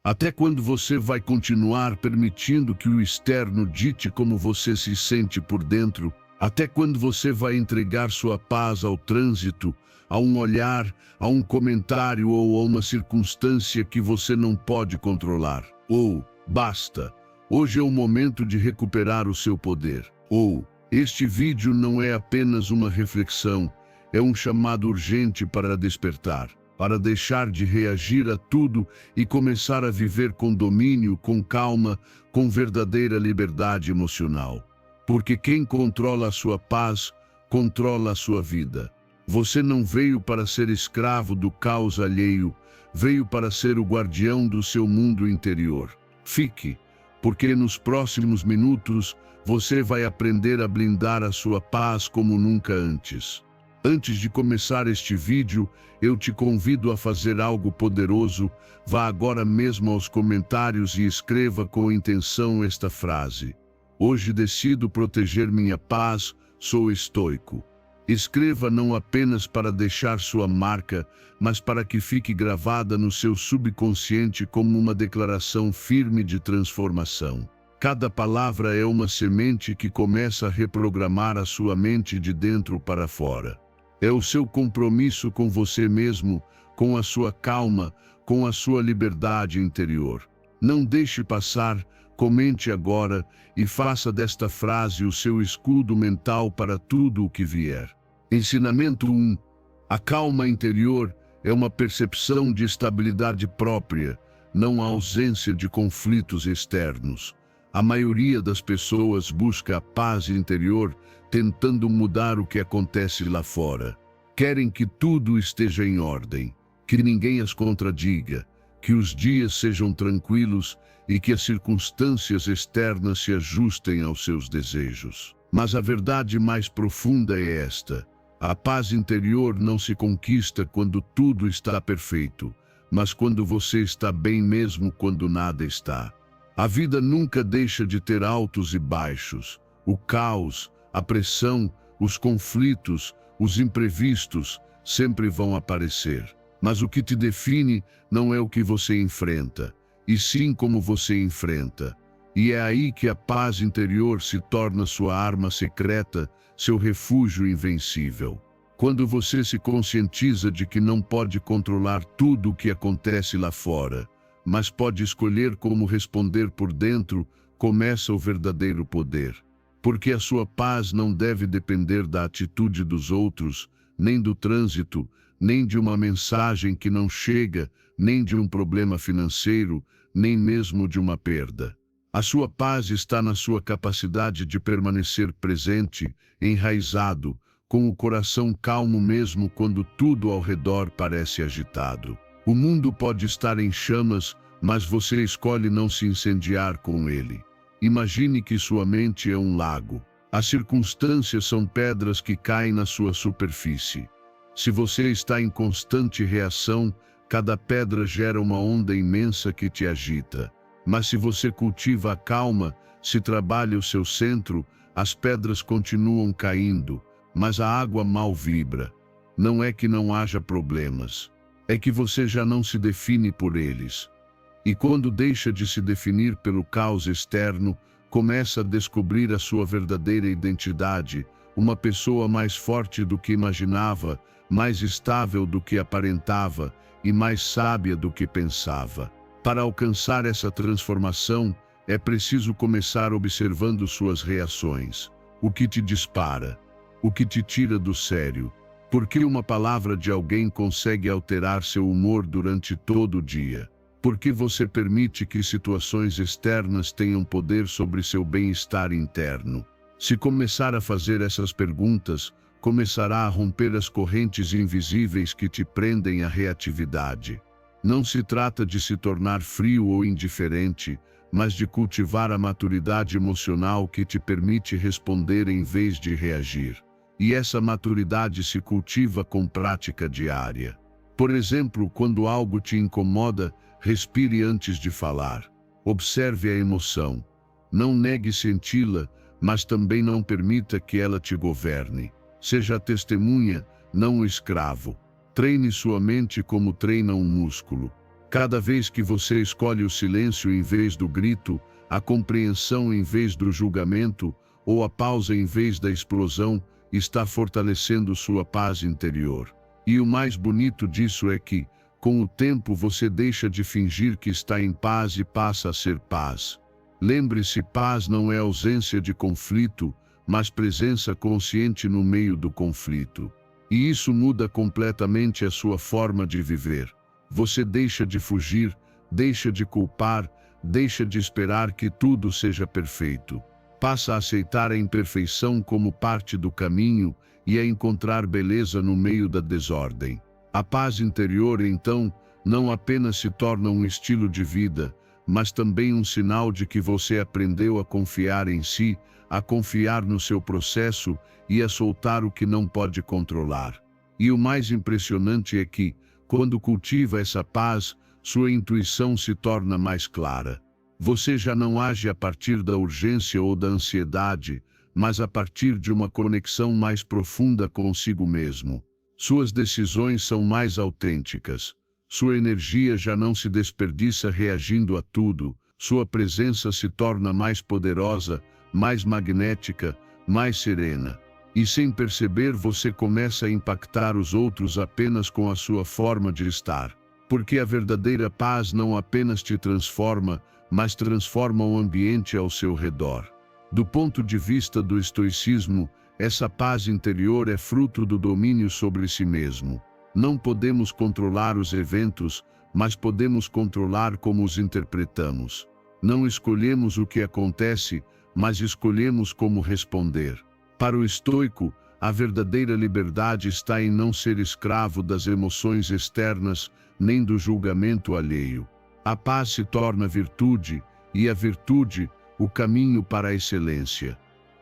Até quando você vai continuar permitindo que o externo dite como você se sente por dentro? Até quando você vai entregar sua paz ao trânsito, a um olhar, a um comentário ou a uma circunstância que você não pode controlar? Ou, basta, hoje é o momento de recuperar o seu poder. Ou, este vídeo não é apenas uma reflexão, é um chamado urgente para despertar, para deixar de reagir a tudo e começar a viver com domínio, com calma, com verdadeira liberdade emocional. Porque quem controla a sua paz, controla a sua vida. Você não veio para ser escravo do caos alheio, veio para ser o guardião do seu mundo interior. Fique, porque nos próximos minutos você vai aprender a blindar a sua paz como nunca antes. Antes de começar este vídeo, eu te convido a fazer algo poderoso. Vá agora mesmo aos comentários e escreva com intenção esta frase: hoje decido proteger minha paz, sou estoico. Escreva não apenas para deixar sua marca, mas para que fique gravada no seu subconsciente como uma declaração firme de transformação. Cada palavra é uma semente que começa a reprogramar a sua mente de dentro para fora. É o seu compromisso com você mesmo, com a sua calma, com a sua liberdade interior. Não deixe passar, comente agora e faça desta frase o seu escudo mental para tudo o que vier. Ensinamento 1. A calma interior é uma percepção de estabilidade própria, não a ausência de conflitos externos. A maioria das pessoas busca a paz interior tentando mudar o que acontece lá fora. Querem que tudo esteja em ordem, que ninguém as contradiga, que os dias sejam tranquilos e que as circunstâncias externas se ajustem aos seus desejos. Mas a verdade mais profunda é esta: a paz interior não se conquista quando tudo está perfeito, mas quando você está bem mesmo quando nada está. A vida nunca deixa de ter altos e baixos. O caos, a pressão, os conflitos, os imprevistos sempre vão aparecer. Mas o que te define não é o que você enfrenta, e sim como você enfrenta. E é aí que a paz interior se torna sua arma secreta, seu refúgio invencível. Quando você se conscientiza de que não pode controlar tudo o que acontece lá fora, mas pode escolher como responder por dentro, começa o verdadeiro poder. Porque a sua paz não deve depender da atitude dos outros, nem do trânsito, nem de uma mensagem que não chega, nem de um problema financeiro, nem mesmo de uma perda. A sua paz está na sua capacidade de permanecer presente, enraizado, com o coração calmo mesmo quando tudo ao redor parece agitado. O mundo pode estar em chamas, mas você escolhe não se incendiar com ele. Imagine que sua mente é um lago. As circunstâncias são pedras que caem na sua superfície. Se você está em constante reação, cada pedra gera uma onda imensa que te agita. Mas se você cultiva a calma, se trabalha o seu centro, as pedras continuam caindo, mas a água mal vibra. Não é que não haja problemas, é que você já não se define por eles. E quando deixa de se definir pelo caos externo, começa a descobrir a sua verdadeira identidade, uma pessoa mais forte do que imaginava, mais estável do que aparentava e mais sábia do que pensava. Para alcançar essa transformação, é preciso começar observando suas reações. O que te dispara? O que te tira do sério? Por que uma palavra de alguém consegue alterar seu humor durante todo o dia? Por que você permite que situações externas tenham poder sobre seu bem-estar interno? Se começar a fazer essas perguntas, começará a romper as correntes invisíveis que te prendem à reatividade. Não se trata de se tornar frio ou indiferente, mas de cultivar a maturidade emocional que te permite responder em vez de reagir. E essa maturidade se cultiva com prática diária. Por exemplo, quando algo te incomoda, respire antes de falar. Observe a emoção. Não negue senti-la, mas também não permita que ela te governe. Seja a testemunha, não o escravo. Treine sua mente como treina um músculo. Cada vez que você escolhe o silêncio em vez do grito, a compreensão em vez do julgamento, ou a pausa em vez da explosão, está fortalecendo sua paz interior. E o mais bonito disso é que, com o tempo você deixa de fingir que está em paz e passa a ser paz. Lembre-se, paz não é ausência de conflito, mas presença consciente no meio do conflito. E isso muda completamente a sua forma de viver. Você deixa de fugir, deixa de culpar, deixa de esperar que tudo seja perfeito. Passa a aceitar a imperfeição como parte do caminho e a encontrar beleza no meio da desordem. A paz interior, então, não apenas se torna um estilo de vida, mas também um sinal de que você aprendeu a confiar em si, a confiar no seu processo e a soltar o que não pode controlar. E o mais impressionante é que, quando cultiva essa paz, sua intuição se torna mais clara. Você já não age a partir da urgência ou da ansiedade, mas a partir de uma conexão mais profunda consigo mesmo. Suas decisões são mais autênticas. Sua energia já não se desperdiça reagindo a tudo. Sua presença se torna mais poderosa, mais magnética, mais serena. E sem perceber você começa a impactar os outros apenas com a sua forma de estar. Porque a verdadeira paz não apenas te transforma, mas transforma o ambiente ao seu redor. Do ponto de vista do estoicismo, essa paz interior é fruto do domínio sobre si mesmo. Não podemos controlar os eventos, mas podemos controlar como os interpretamos. Não escolhemos o que acontece, mas escolhemos como responder. Para o estoico, a verdadeira liberdade está em não ser escravo das emoções externas, nem do julgamento alheio. A paz se torna virtude, e a virtude, o caminho para a excelência.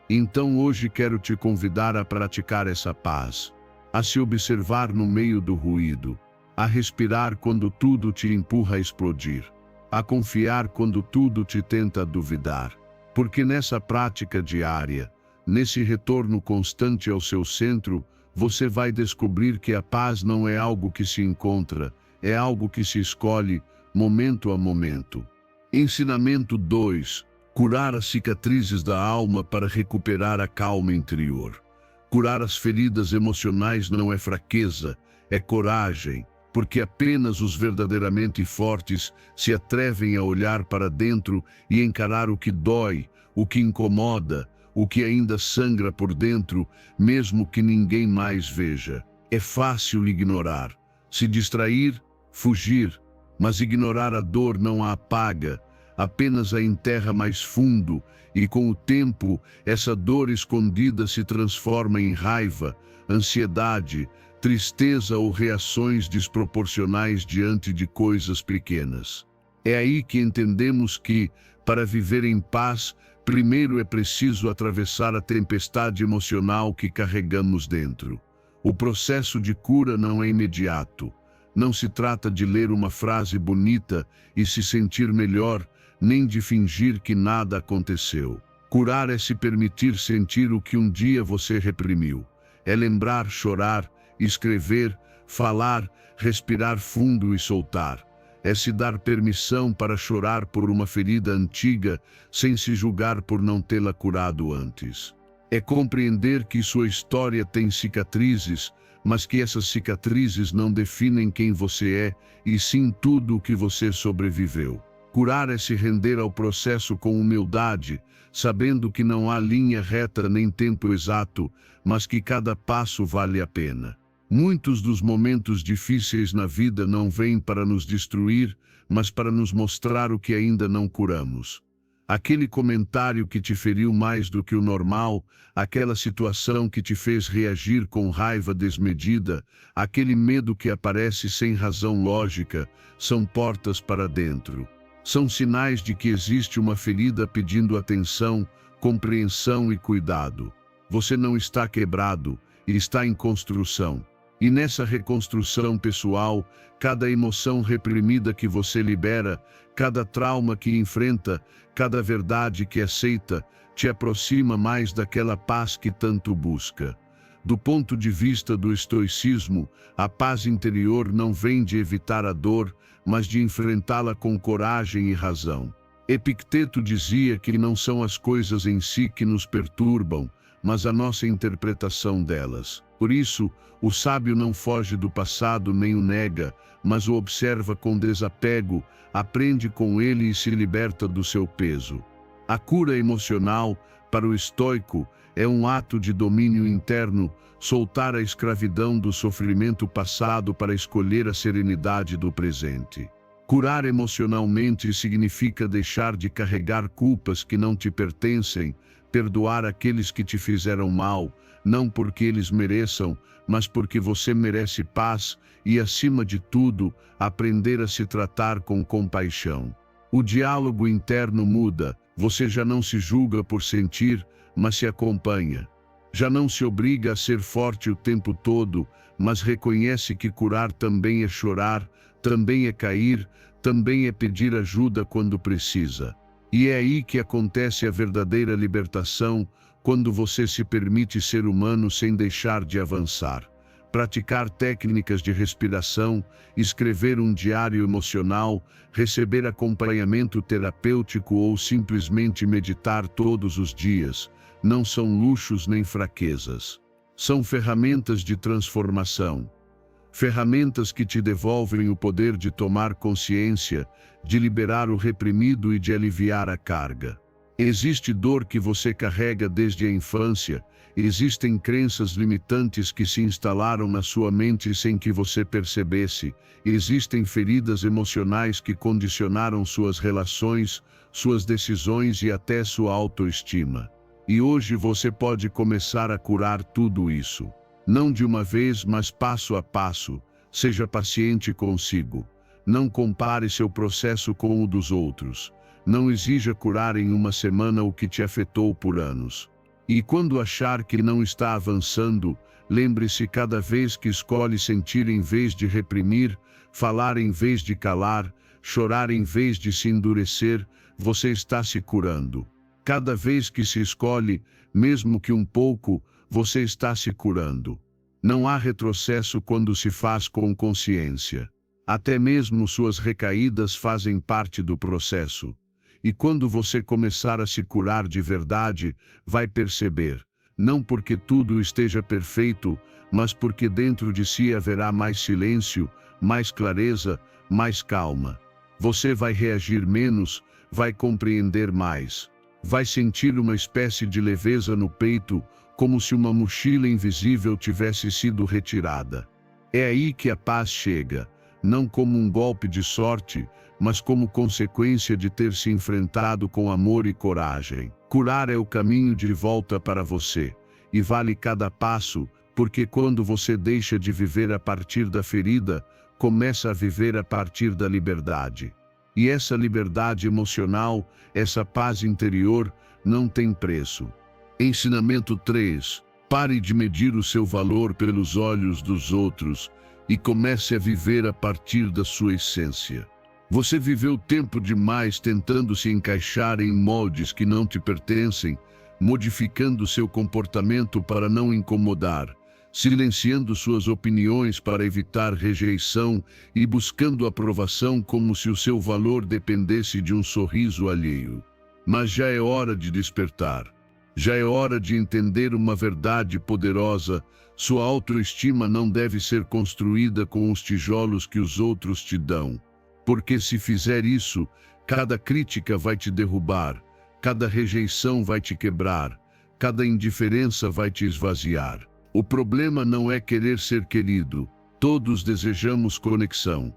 Então hoje quero te convidar a praticar essa paz, a se observar no meio do ruído, a respirar quando tudo te empurra a explodir, a confiar quando tudo te tenta duvidar. Porque nessa prática diária, nesse retorno constante ao seu centro, você vai descobrir que a paz não é algo que se encontra, é algo que se escolhe, momento a momento. Ensinamento 2. Curar as cicatrizes da alma para recuperar a calma interior. Curar as feridas emocionais não é fraqueza, é coragem, porque apenas os verdadeiramente fortes se atrevem a olhar para dentro e encarar o que dói, o que incomoda, o que ainda sangra por dentro, mesmo que ninguém mais veja. É fácil ignorar, se distrair, fugir, mas ignorar a dor não a apaga, apenas a enterra mais fundo, e com o tempo, essa dor escondida se transforma em raiva, ansiedade, tristeza ou reações desproporcionais diante de coisas pequenas. É aí que entendemos que, para viver em paz, primeiro é preciso atravessar a tempestade emocional que carregamos dentro. O processo de cura não é imediato. Não se trata de ler uma frase bonita e se sentir melhor, nem de fingir que nada aconteceu. Curar é se permitir sentir o que um dia você reprimiu. É lembrar, chorar, escrever, falar, respirar fundo e soltar. É se dar permissão para chorar por uma ferida antiga, sem se julgar por não tê-la curado antes. É compreender que sua história tem cicatrizes, mas que essas cicatrizes não definem quem você é, e sim tudo o que você sobreviveu. Curar é se render ao processo com humildade, sabendo que não há linha reta nem tempo exato, mas que cada passo vale a pena. Muitos dos momentos difíceis na vida não vêm para nos destruir, mas para nos mostrar o que ainda não curamos. Aquele comentário que te feriu mais do que o normal, aquela situação que te fez reagir com raiva desmedida, aquele medo que aparece sem razão lógica, são portas para dentro. São sinais de que existe uma ferida pedindo atenção, compreensão e cuidado. Você não está quebrado, está em construção. E nessa reconstrução pessoal, cada emoção reprimida que você libera, cada trauma que enfrenta, cada verdade que aceita, te aproxima mais daquela paz que tanto busca. Do ponto de vista do estoicismo, a paz interior não vem de evitar a dor, mas de enfrentá-la com coragem e razão. Epicteto dizia que não são as coisas em si que nos perturbam, mas a nossa interpretação delas. Por isso, o sábio não foge do passado nem o nega, mas o observa com desapego, aprende com ele e se liberta do seu peso. A cura emocional, para o estoico, é um ato de domínio interno, soltar a escravidão do sofrimento passado para escolher a serenidade do presente. Curar emocionalmente significa deixar de carregar culpas que não te pertencem, perdoar aqueles que te fizeram mal, não porque eles mereçam, mas porque você merece paz e, acima de tudo, aprender a se tratar com compaixão. O diálogo interno muda, você já não se julga por sentir, mas se acompanha. Já não se obriga a ser forte o tempo todo, mas reconhece que curar também é chorar, também é cair, também é pedir ajuda quando precisa. E é aí que acontece a verdadeira libertação, quando você se permite ser humano sem deixar de avançar. Praticar técnicas de respiração, escrever um diário emocional, receber acompanhamento terapêutico ou simplesmente meditar todos os dias, não são luxos nem fraquezas. São ferramentas de transformação. Ferramentas que te devolvem o poder de tomar consciência, de liberar o reprimido e de aliviar a carga. Existe dor que você carrega desde a infância, existem crenças limitantes que se instalaram na sua mente sem que você percebesse, existem feridas emocionais que condicionaram suas relações, suas decisões e até sua autoestima. E hoje você pode começar a curar tudo isso. Não de uma vez, mas passo a passo. Seja paciente consigo. Não compare seu processo com o dos outros. Não exija curar em uma semana o que te afetou por anos. E quando achar que não está avançando, lembre-se cada vez que escolhe sentir em vez de reprimir, falar em vez de calar, chorar em vez de se endurecer, você está se curando. Cada vez que se escolhe, mesmo que um pouco, você está se curando. Não há retrocesso quando se faz com consciência. Até mesmo suas recaídas fazem parte do processo. E quando você começar a se curar de verdade, vai perceber, não porque tudo esteja perfeito, mas porque dentro de si haverá mais silêncio, mais clareza, mais calma. Você vai reagir menos, vai compreender mais. Vai sentir uma espécie de leveza no peito, como se uma mochila invisível tivesse sido retirada. É aí que a paz chega, não como um golpe de sorte, mas como consequência de ter se enfrentado com amor e coragem. Curar é o caminho de volta para você, e vale cada passo, porque quando você deixa de viver a partir da ferida, começa a viver a partir da liberdade. E essa liberdade emocional, essa paz interior, não tem preço. Ensinamento 3. Pare de medir o seu valor pelos olhos dos outros e comece a viver a partir da sua essência. Você viveu tempo demais tentando se encaixar em moldes que não te pertencem, modificando seu comportamento para não incomodar, silenciando suas opiniões para evitar rejeição e buscando aprovação como se o seu valor dependesse de um sorriso alheio. Mas já é hora de despertar. Já é hora de entender uma verdade poderosa. Sua autoestima não deve ser construída com os tijolos que os outros te dão. Porque se fizer isso, cada crítica vai te derrubar, cada rejeição vai te quebrar, cada indiferença vai te esvaziar. O problema não é querer ser querido, todos desejamos conexão.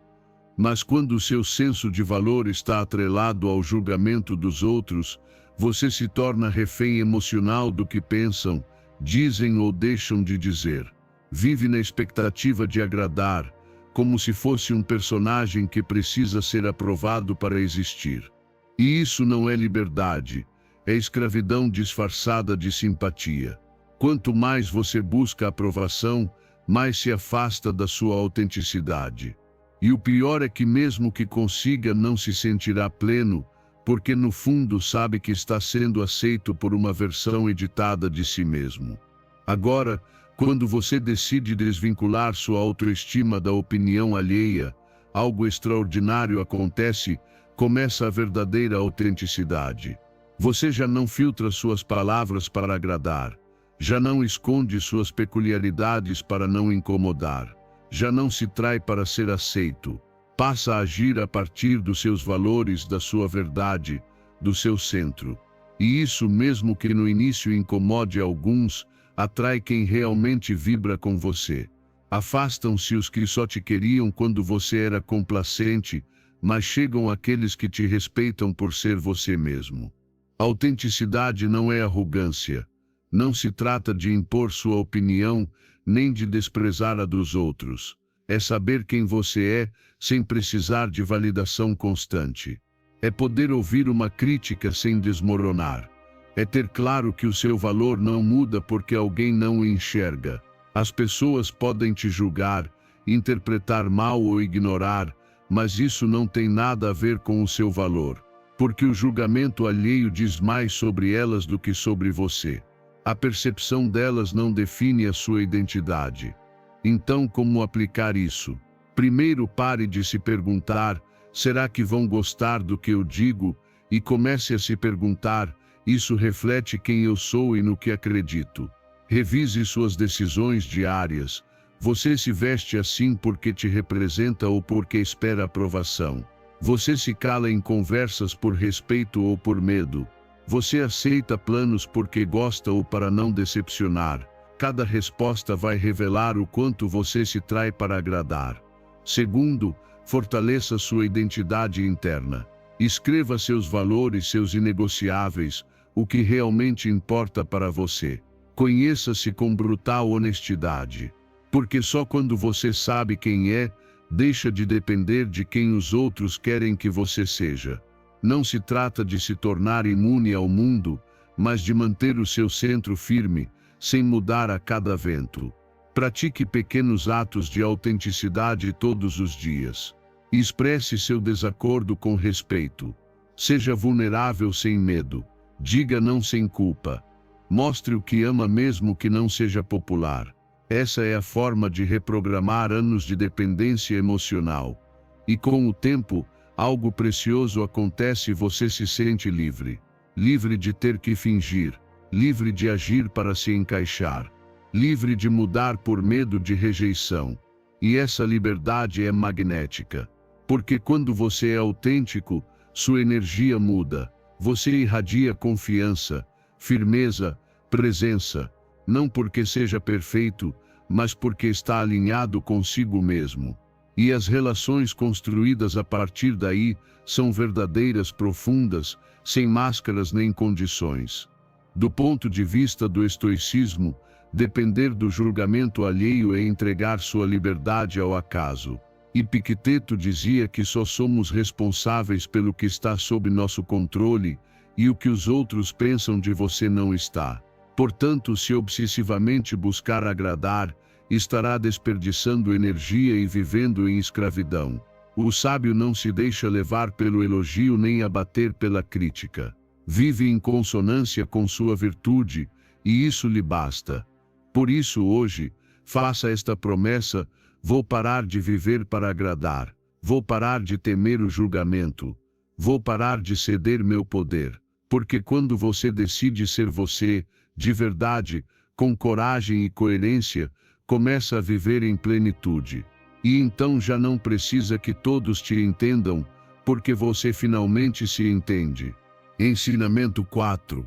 Mas quando o seu senso de valor está atrelado ao julgamento dos outros, você se torna refém emocional do que pensam, dizem ou deixam de dizer. Vive na expectativa de agradar, como se fosse um personagem que precisa ser aprovado para existir. E isso não é liberdade, é escravidão disfarçada de simpatia. Quanto mais você busca aprovação, mais se afasta da sua autenticidade. E o pior é que mesmo que consiga, não se sentirá pleno, porque no fundo sabe que está sendo aceito por uma versão editada de si mesmo. Agora, quando você decide desvincular sua autoestima da opinião alheia, algo extraordinário acontece, começa a verdadeira autenticidade. Você já não filtra suas palavras para agradar, já não esconde suas peculiaridades para não incomodar, já não se trai para ser aceito, passa a agir a partir dos seus valores, da sua verdade, do seu centro. E isso, mesmo que no início incomode alguns, atrai quem realmente vibra com você. Afastam-se os que só te queriam quando você era complacente, mas chegam aqueles que te respeitam por ser você mesmo. Autenticidade não é arrogância. Não se trata de impor sua opinião, nem de desprezar a dos outros. É saber quem você é, sem precisar de validação constante. É poder ouvir uma crítica sem desmoronar. É ter claro que o seu valor não muda porque alguém não o enxerga. As pessoas podem te julgar, interpretar mal ou ignorar, mas isso não tem nada a ver com o seu valor, porque o julgamento alheio diz mais sobre elas do que sobre você. A percepção delas não define a sua identidade. Então, como aplicar isso? Primeiro, pare de se perguntar: será que vão gostar do que eu digo? E comece a se perguntar: isso reflete quem eu sou e no que acredito? Revise suas decisões diárias. Você se veste assim porque te representa ou porque espera aprovação? Você se cala em conversas por respeito ou por medo? Você aceita planos porque gosta ou para não decepcionar? Cada resposta vai revelar o quanto você se trai para agradar. Segundo, fortaleça sua identidade interna. Escreva seus valores, seus inegociáveis, o que realmente importa para você. Conheça-se com brutal honestidade. Porque só quando você sabe quem é, deixa de depender de quem os outros querem que você seja. Não se trata de se tornar imune ao mundo, mas de manter o seu centro firme, sem mudar a cada vento. Pratique pequenos atos de autenticidade todos os dias. Expresse seu desacordo com respeito. Seja vulnerável sem medo. Diga não sem culpa. Mostre o que ama mesmo que não seja popular. Essa é a forma de reprogramar anos de dependência emocional. E com o tempo, algo precioso acontece e você se sente livre. Livre de ter que fingir. Livre de agir para se encaixar. Livre de mudar por medo de rejeição. E essa liberdade é magnética. Porque quando você é autêntico, sua energia muda. Você irradia confiança, firmeza, presença. Não porque seja perfeito, mas porque está alinhado consigo mesmo. E as relações construídas a partir daí são verdadeiras, profundas, sem máscaras nem condições. Do ponto de vista do estoicismo, depender do julgamento alheio é entregar sua liberdade ao acaso. Epicteto dizia que só somos responsáveis pelo que está sob nosso controle, e o que os outros pensam de você não está. Portanto, se obsessivamente buscar agradar, estará desperdiçando energia e vivendo em escravidão. O sábio não se deixa levar pelo elogio nem abater pela crítica. Vive em consonância com sua virtude, e isso lhe basta. Por isso hoje, faça esta promessa: vou parar de viver para agradar. Vou parar de temer o julgamento. Vou parar de ceder meu poder. Porque quando você decide ser você, de verdade, com coragem e coerência, começa a viver em plenitude. E então já não precisa que todos te entendam, porque você finalmente se entende. Ensinamento 4.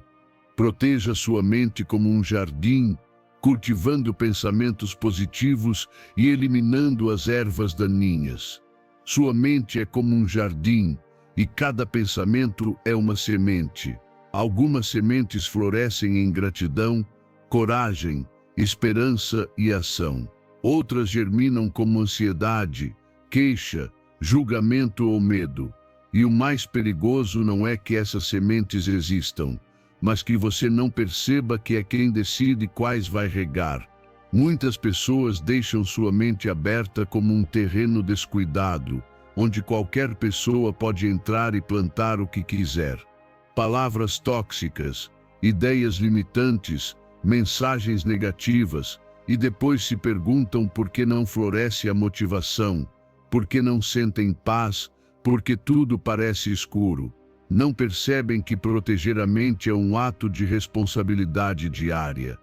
Proteja sua mente como um jardim, cultivando pensamentos positivos e eliminando as ervas daninhas. Sua mente é como um jardim, e cada pensamento é uma semente. Algumas sementes florescem em gratidão, coragem, esperança e ação. Outras germinam como ansiedade, queixa, julgamento ou medo. E o mais perigoso não é que essas sementes existam, mas que você não perceba que é quem decide quais vai regar. Muitas pessoas deixam sua mente aberta como um terreno descuidado, onde qualquer pessoa pode entrar e plantar o que quiser. Palavras tóxicas, ideias limitantes, mensagens negativas, e depois se perguntam por que não floresce a motivação, Porque não sentem paz, porque tudo parece escuro. Não percebem que proteger a mente é um ato de responsabilidade diária.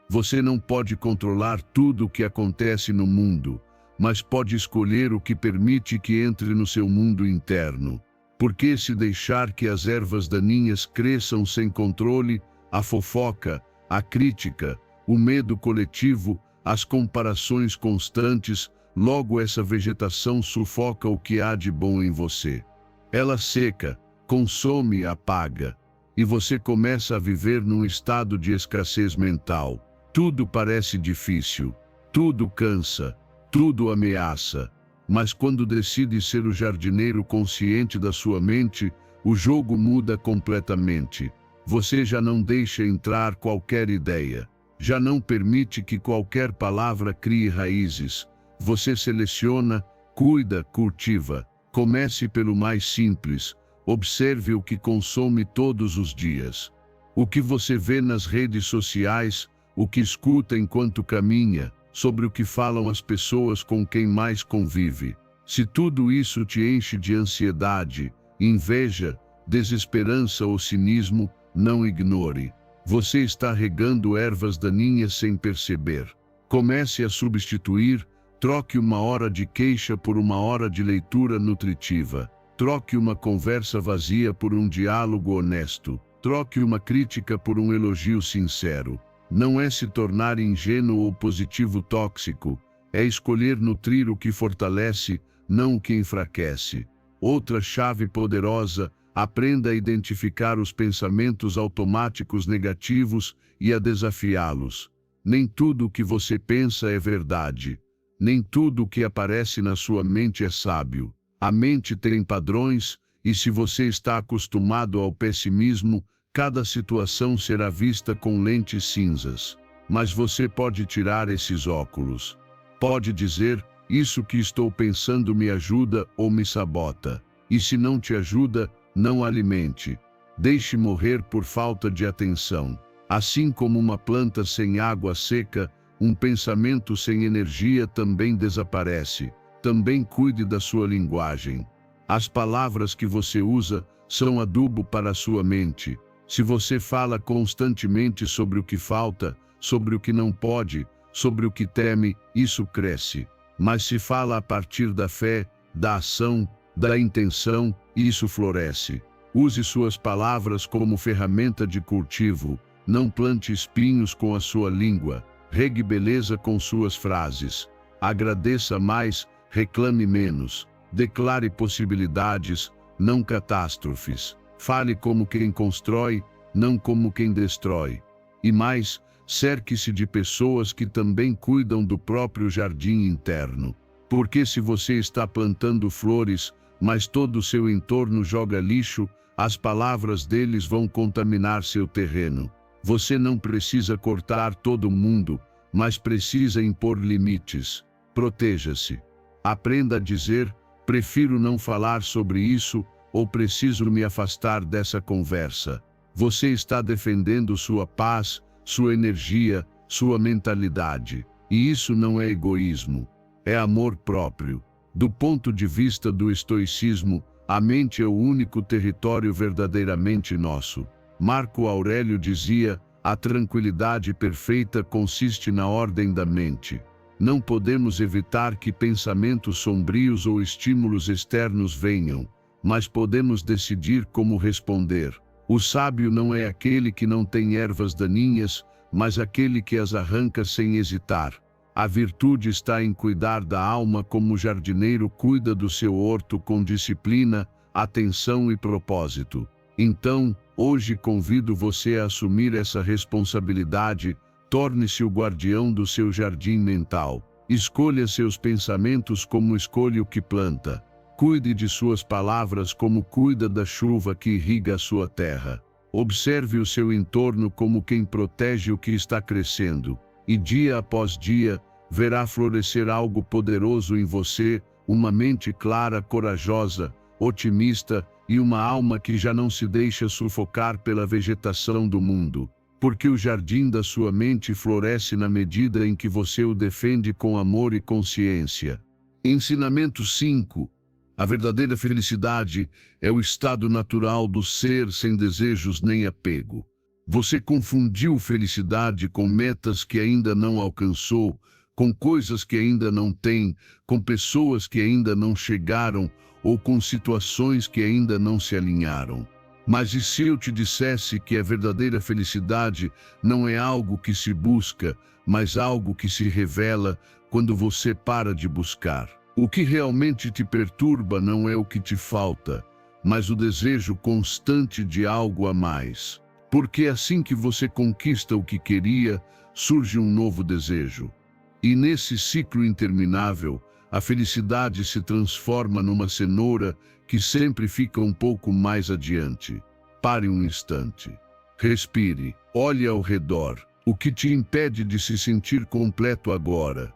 Você não pode controlar tudo o que acontece no mundo, mas pode escolher o que permite que entre no seu mundo interno. Porque se deixar que as ervas daninhas cresçam sem controle, a fofoca, a crítica, o medo coletivo, as comparações constantes, logo essa vegetação sufoca o que há de bom em você. Ela seca, consome e apaga, e você começa a viver num estado de escassez mental. Tudo parece difícil, tudo cansa, tudo ameaça. Mas quando decide ser o jardineiro consciente da sua mente, o jogo muda completamente. Você já não deixa entrar qualquer ideia, já não permite que qualquer palavra crie raízes. Você seleciona, cuida, cultiva. Comece pelo mais simples. Observe o que consome todos os dias. O que você vê nas redes sociais, o que escuta enquanto caminha, sobre o que falam as pessoas com quem mais convive. Se tudo isso te enche de ansiedade, inveja, desesperança ou cinismo, não ignore. Você está regando ervas daninhas sem perceber. Comece a substituir, troque uma hora de queixa por uma hora de leitura nutritiva. Troque uma conversa vazia por um diálogo honesto. Troque uma crítica por um elogio sincero. Não é se tornar ingênuo ou positivo tóxico, é escolher nutrir o que fortalece, não o que enfraquece. Outra chave poderosa: aprenda a identificar os pensamentos automáticos negativos e a desafiá-los. Nem tudo o que você pensa é verdade. Nem tudo o que aparece na sua mente é sábio. A mente tem padrões, e se você está acostumado ao pessimismo, cada situação será vista com lentes cinzas. Mas você pode tirar esses óculos. Pode dizer: isso que estou pensando me ajuda ou me sabota. E se não te ajuda, não alimente. Deixe morrer por falta de atenção. Assim como uma planta sem água seca, um pensamento sem energia também desaparece. Também cuide da sua linguagem. As palavras que você usa são adubo para a sua mente. Se você fala constantemente sobre o que falta, sobre o que não pode, sobre o que teme, isso cresce. Mas se fala a partir da fé, da ação, da intenção, isso floresce. Use suas palavras como ferramenta de cultivo. Não plante espinhos com a sua língua. Regue beleza com suas frases. Agradeça mais, reclame menos. Declare possibilidades, não catástrofes. Fale como quem constrói, não como quem destrói. E mais, cerque-se de pessoas que também cuidam do próprio jardim interno. Porque se você está plantando flores, mas todo o seu entorno joga lixo, as palavras deles vão contaminar seu terreno. Você não precisa cortar todo mundo, mas precisa impor limites. Proteja-se. Aprenda a dizer: prefiro não falar sobre isso, ou preciso me afastar dessa conversa. Você está defendendo sua paz, sua energia, sua mentalidade. E isso não é egoísmo, é amor próprio. Do ponto de vista do estoicismo, a mente é o único território verdadeiramente nosso. Marco Aurélio dizia: a tranquilidade perfeita consiste na ordem da mente. Não podemos evitar que pensamentos sombrios ou estímulos externos venham, mas podemos decidir como responder. O sábio não é aquele que não tem ervas daninhas, mas aquele que as arranca sem hesitar. A virtude está em cuidar da alma como o jardineiro cuida do seu horto com disciplina, atenção e propósito. Então, hoje convido você a assumir essa responsabilidade. Torne-se o guardião do seu jardim mental. Escolha seus pensamentos como escolhe o que planta. Cuide de suas palavras como cuida da chuva que irriga a sua terra. Observe o seu entorno como quem protege o que está crescendo. E dia após dia, verá florescer algo poderoso em você, uma mente clara, corajosa, otimista e uma alma que já não se deixa sufocar pela vegetação do mundo. Porque o jardim da sua mente floresce na medida em que você o defende com amor e consciência. Ensinamento 5. A verdadeira felicidade é o estado natural do ser sem desejos nem apego. Você confundiu felicidade com metas que ainda não alcançou, com coisas que ainda não tem, com pessoas que ainda não chegaram ou com situações que ainda não se alinharam. Mas e se eu te dissesse que a verdadeira felicidade não é algo que se busca, mas algo que se revela quando você para de buscar? O que realmente te perturba não é o que te falta, mas o desejo constante de algo a mais. Porque assim que você conquista o que queria, surge um novo desejo. E nesse ciclo interminável, a felicidade se transforma numa cenoura que sempre fica um pouco mais adiante. Pare um instante. Respire. Olhe ao redor. O que te impede de se sentir completo agora?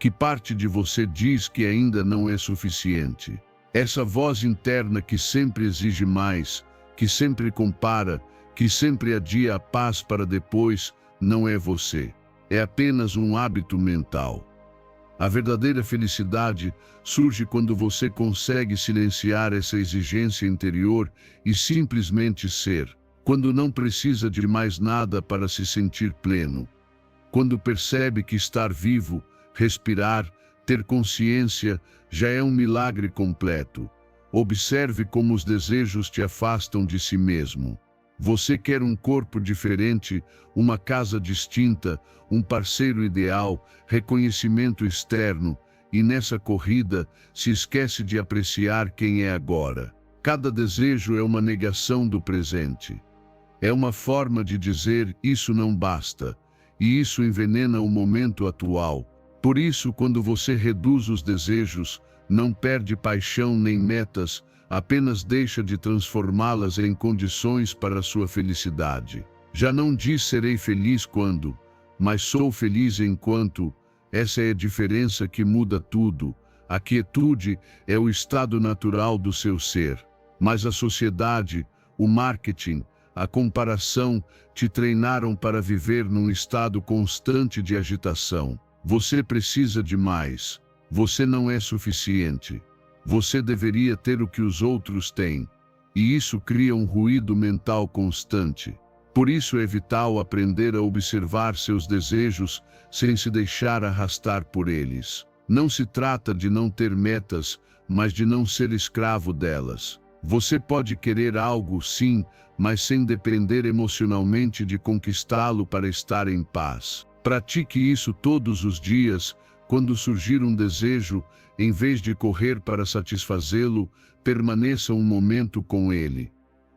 Que parte de você diz que ainda não é suficiente? Essa voz interna que sempre exige mais, que sempre compara, que sempre adia a paz para depois, não é você. É apenas um hábito mental. A verdadeira felicidade surge quando você consegue silenciar essa exigência interior e simplesmente ser, quando não precisa de mais nada para se sentir pleno. Quando percebe que estar vivo, respirar, ter consciência, já é um milagre completo. Observe como os desejos te afastam de si mesmo. Você quer um corpo diferente, uma casa distinta, um parceiro ideal, reconhecimento externo, e nessa corrida se esquece de apreciar quem é agora. Cada desejo é uma negação do presente. É uma forma de dizer isso não basta, e isso envenena o momento atual. Por isso, quando você reduz os desejos, não perde paixão nem metas, apenas deixa de transformá-las em condições para a sua felicidade. Já não diz serei feliz quando, mas sou feliz enquanto. Essa é a diferença que muda tudo. A quietude é o estado natural do seu ser. Mas a sociedade, o marketing, a comparação te treinaram para viver num estado constante de agitação. Você precisa de mais. Você não é suficiente. Você deveria ter o que os outros têm. E isso cria um ruído mental constante. Por isso é vital aprender a observar seus desejos sem se deixar arrastar por eles. Não se trata de não ter metas, mas de não ser escravo delas. Você pode querer algo, sim, mas sem depender emocionalmente de conquistá-lo para estar em paz. Pratique isso todos os dias. Quando surgir um desejo, em vez de correr para satisfazê-lo, permaneça um momento com ele.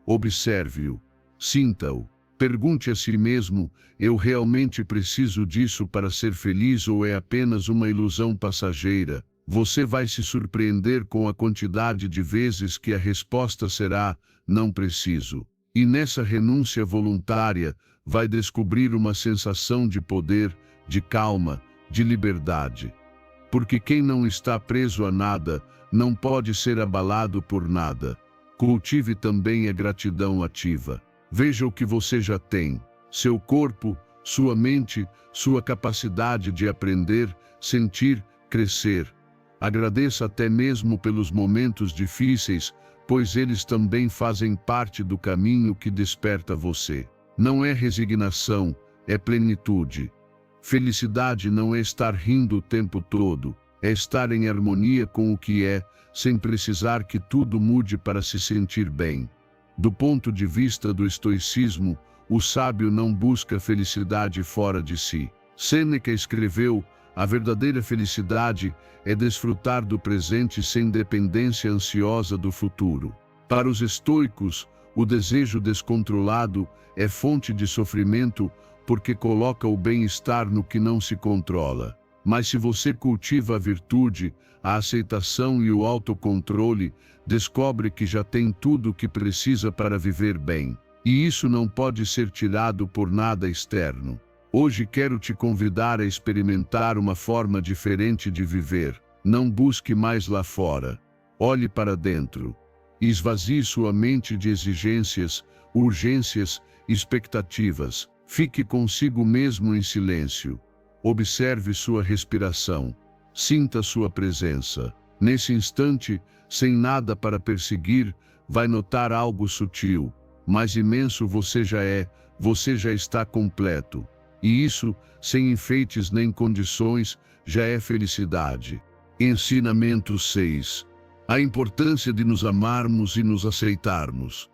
Observe-o. Sinta-o. Pergunte a si mesmo, eu realmente preciso disso para ser feliz ou é apenas uma ilusão passageira? Você vai se surpreender com a quantidade de vezes que a resposta será, não preciso. E nessa renúncia voluntária, vai descobrir uma sensação de poder, de calma, de liberdade. Porque quem não está preso a nada, não pode ser abalado por nada. Cultive também a gratidão ativa. Veja o que você já tem, seu corpo, sua mente, sua capacidade de aprender, sentir, crescer. Agradeça até mesmo pelos momentos difíceis, pois eles também fazem parte do caminho que desperta você. Não é resignação, é plenitude. Felicidade não é estar rindo o tempo todo, é estar em harmonia com o que é, sem precisar que tudo mude para se sentir bem. Do ponto de vista do estoicismo, o sábio não busca felicidade fora de si. Sêneca escreveu, a verdadeira felicidade é desfrutar do presente sem dependência ansiosa do futuro. Para os estoicos, o desejo descontrolado é fonte de sofrimento porque coloca o bem-estar no que não se controla. Mas se você cultiva a virtude, a aceitação e o autocontrole, descobre que já tem tudo o que precisa para viver bem. E isso não pode ser tirado por nada externo. Hoje quero te convidar a experimentar uma forma diferente de viver. Não busque mais lá fora. Olhe para dentro. Esvazie sua mente de exigências, urgências, expectativas. Fique consigo mesmo em silêncio. Observe sua respiração. Sinta sua presença. Nesse instante, sem nada para perseguir, vai notar algo sutil. Mais imenso você já está completo. E isso, sem enfeites nem condições, já é felicidade. Ensinamento 6. A importância de nos amarmos e nos aceitarmos.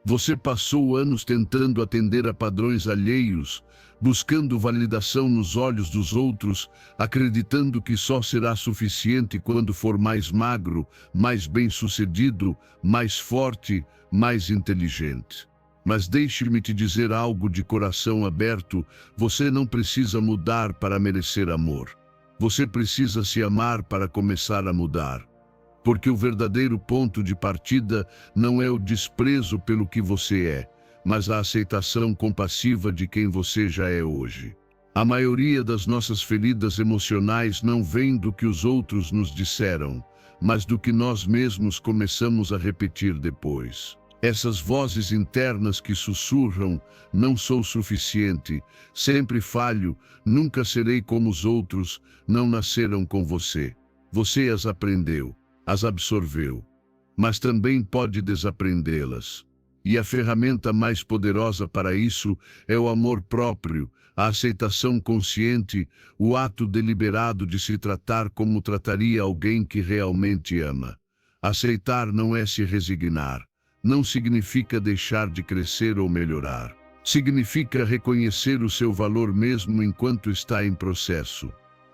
Você passou anos tentando atender a padrões alheios, buscando validação nos olhos dos outros, acreditando que só será suficiente quando for mais magro, mais bem-sucedido, mais forte, mais inteligente. Mas deixe-me te dizer algo de coração aberto: você não precisa mudar para merecer amor. Você precisa se amar para começar a mudar. Porque o verdadeiro ponto de partida não é o desprezo pelo que você é, mas a aceitação compassiva de quem você já é hoje. A maioria das nossas feridas emocionais não vem do que os outros nos disseram, mas do que nós mesmos começamos a repetir depois. Essas vozes internas que sussurram: não sou suficiente, sempre falho, nunca serei como os outros, não nasceram com você. Você as aprendeu, as absorveu, mas também pode desaprendê-las. E a ferramenta mais poderosa para isso é o amor próprio, a aceitação consciente, o ato deliberado de se tratar como trataria alguém que realmente ama. Aceitar não é se resignar. Não significa deixar de crescer ou melhorar. Significa reconhecer o seu valor mesmo enquanto está em processo.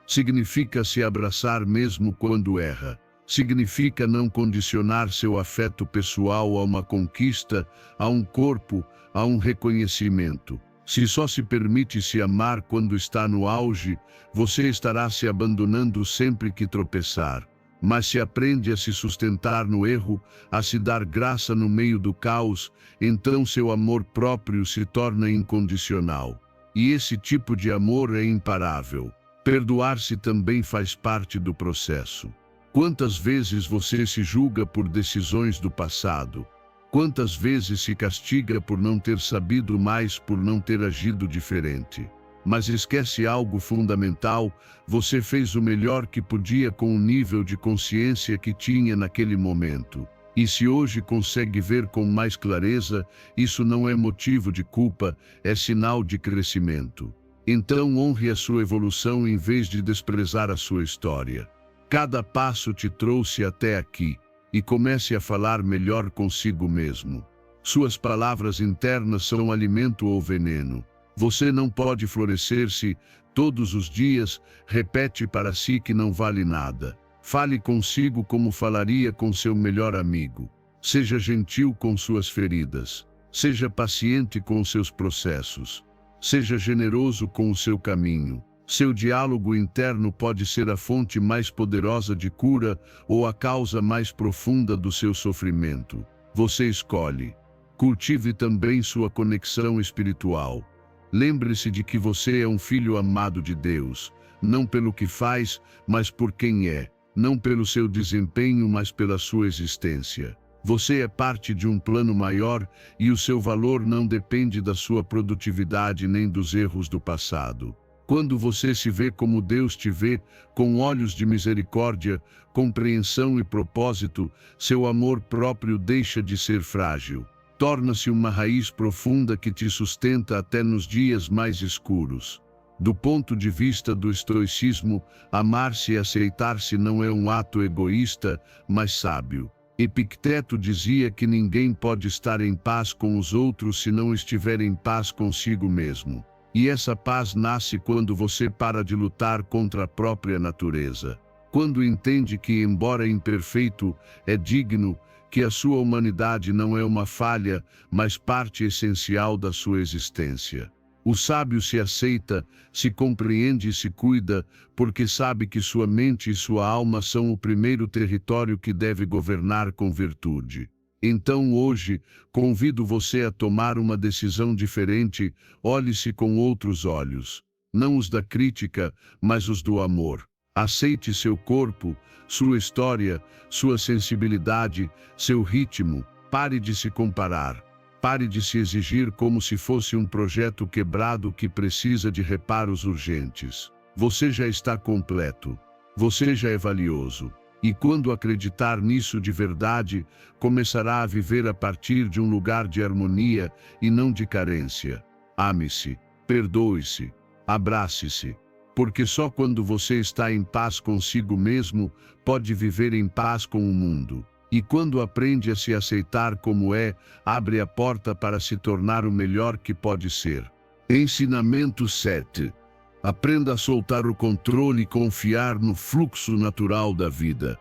Significa se abraçar mesmo quando erra. Significa não condicionar seu afeto pessoal a uma conquista, a um corpo, a um reconhecimento. Se só se permite se amar quando está no auge, você estará se abandonando sempre que tropeçar. Mas se aprende a se sustentar no erro, a se dar graça no meio do caos, então seu amor próprio se torna incondicional. E esse tipo de amor é imparável. Perdoar-se também faz parte do processo. Quantas vezes você se julga por decisões do passado? Quantas vezes se castiga por não ter sabido mais, por não ter agido diferente? Mas esquece algo fundamental: você fez o melhor que podia com o nível de consciência que tinha naquele momento. E se hoje consegue ver com mais clareza, isso não é motivo de culpa, é sinal de crescimento. Então honre a sua evolução em vez de desprezar a sua história. Cada passo te trouxe até aqui, e comece a falar melhor consigo mesmo. Suas palavras internas são alimento ou veneno. Você não pode florescer-se. Todos os dias, repete para si que não vale nada. Fale consigo como falaria com seu melhor amigo. Seja gentil com suas feridas. Seja paciente com seus processos. Seja generoso com o seu caminho. Seu diálogo interno pode ser a fonte mais poderosa de cura ou a causa mais profunda do seu sofrimento. Você escolhe. Cultive também sua conexão espiritual. Lembre-se de que você é um filho amado de Deus, não pelo que faz, mas por quem é, não pelo seu desempenho, mas pela sua existência. Você é parte de um plano maior e o seu valor não depende da sua produtividade nem dos erros do passado. Quando você se vê como Deus te vê, com olhos de misericórdia, compreensão e propósito, seu amor próprio deixa de ser frágil. Torna-se uma raiz profunda que te sustenta até nos dias mais escuros. Do ponto de vista do estoicismo, amar-se e aceitar-se não é um ato egoísta, mas sábio. Epicteto dizia que ninguém pode estar em paz com os outros se não estiver em paz consigo mesmo. E essa paz nasce quando você para de lutar contra a própria natureza. Quando entende que, embora imperfeito, é digno, que a sua humanidade não é uma falha, mas parte essencial da sua existência. O sábio se aceita, se compreende e se cuida, porque sabe que sua mente e sua alma são o primeiro território que deve governar com virtude. Então hoje, convido você a tomar uma decisão diferente. Olhe-se com outros olhos. Não os da crítica, mas os do amor. Aceite seu corpo, sua história, sua sensibilidade, seu ritmo. Pare de se comparar. Pare de se exigir como se fosse um projeto quebrado que precisa de reparos urgentes. Você já está completo. Você já é valioso. E quando acreditar nisso de verdade, começará a viver a partir de um lugar de harmonia e não de carência. Ame-se, perdoe-se, abrace-se, porque só quando você está em paz consigo mesmo, pode viver em paz com o mundo. E quando aprende a se aceitar como é, abre a porta para se tornar o melhor que pode ser. Ensinamento 7. Aprenda a soltar o controle e confiar no fluxo natural da vida.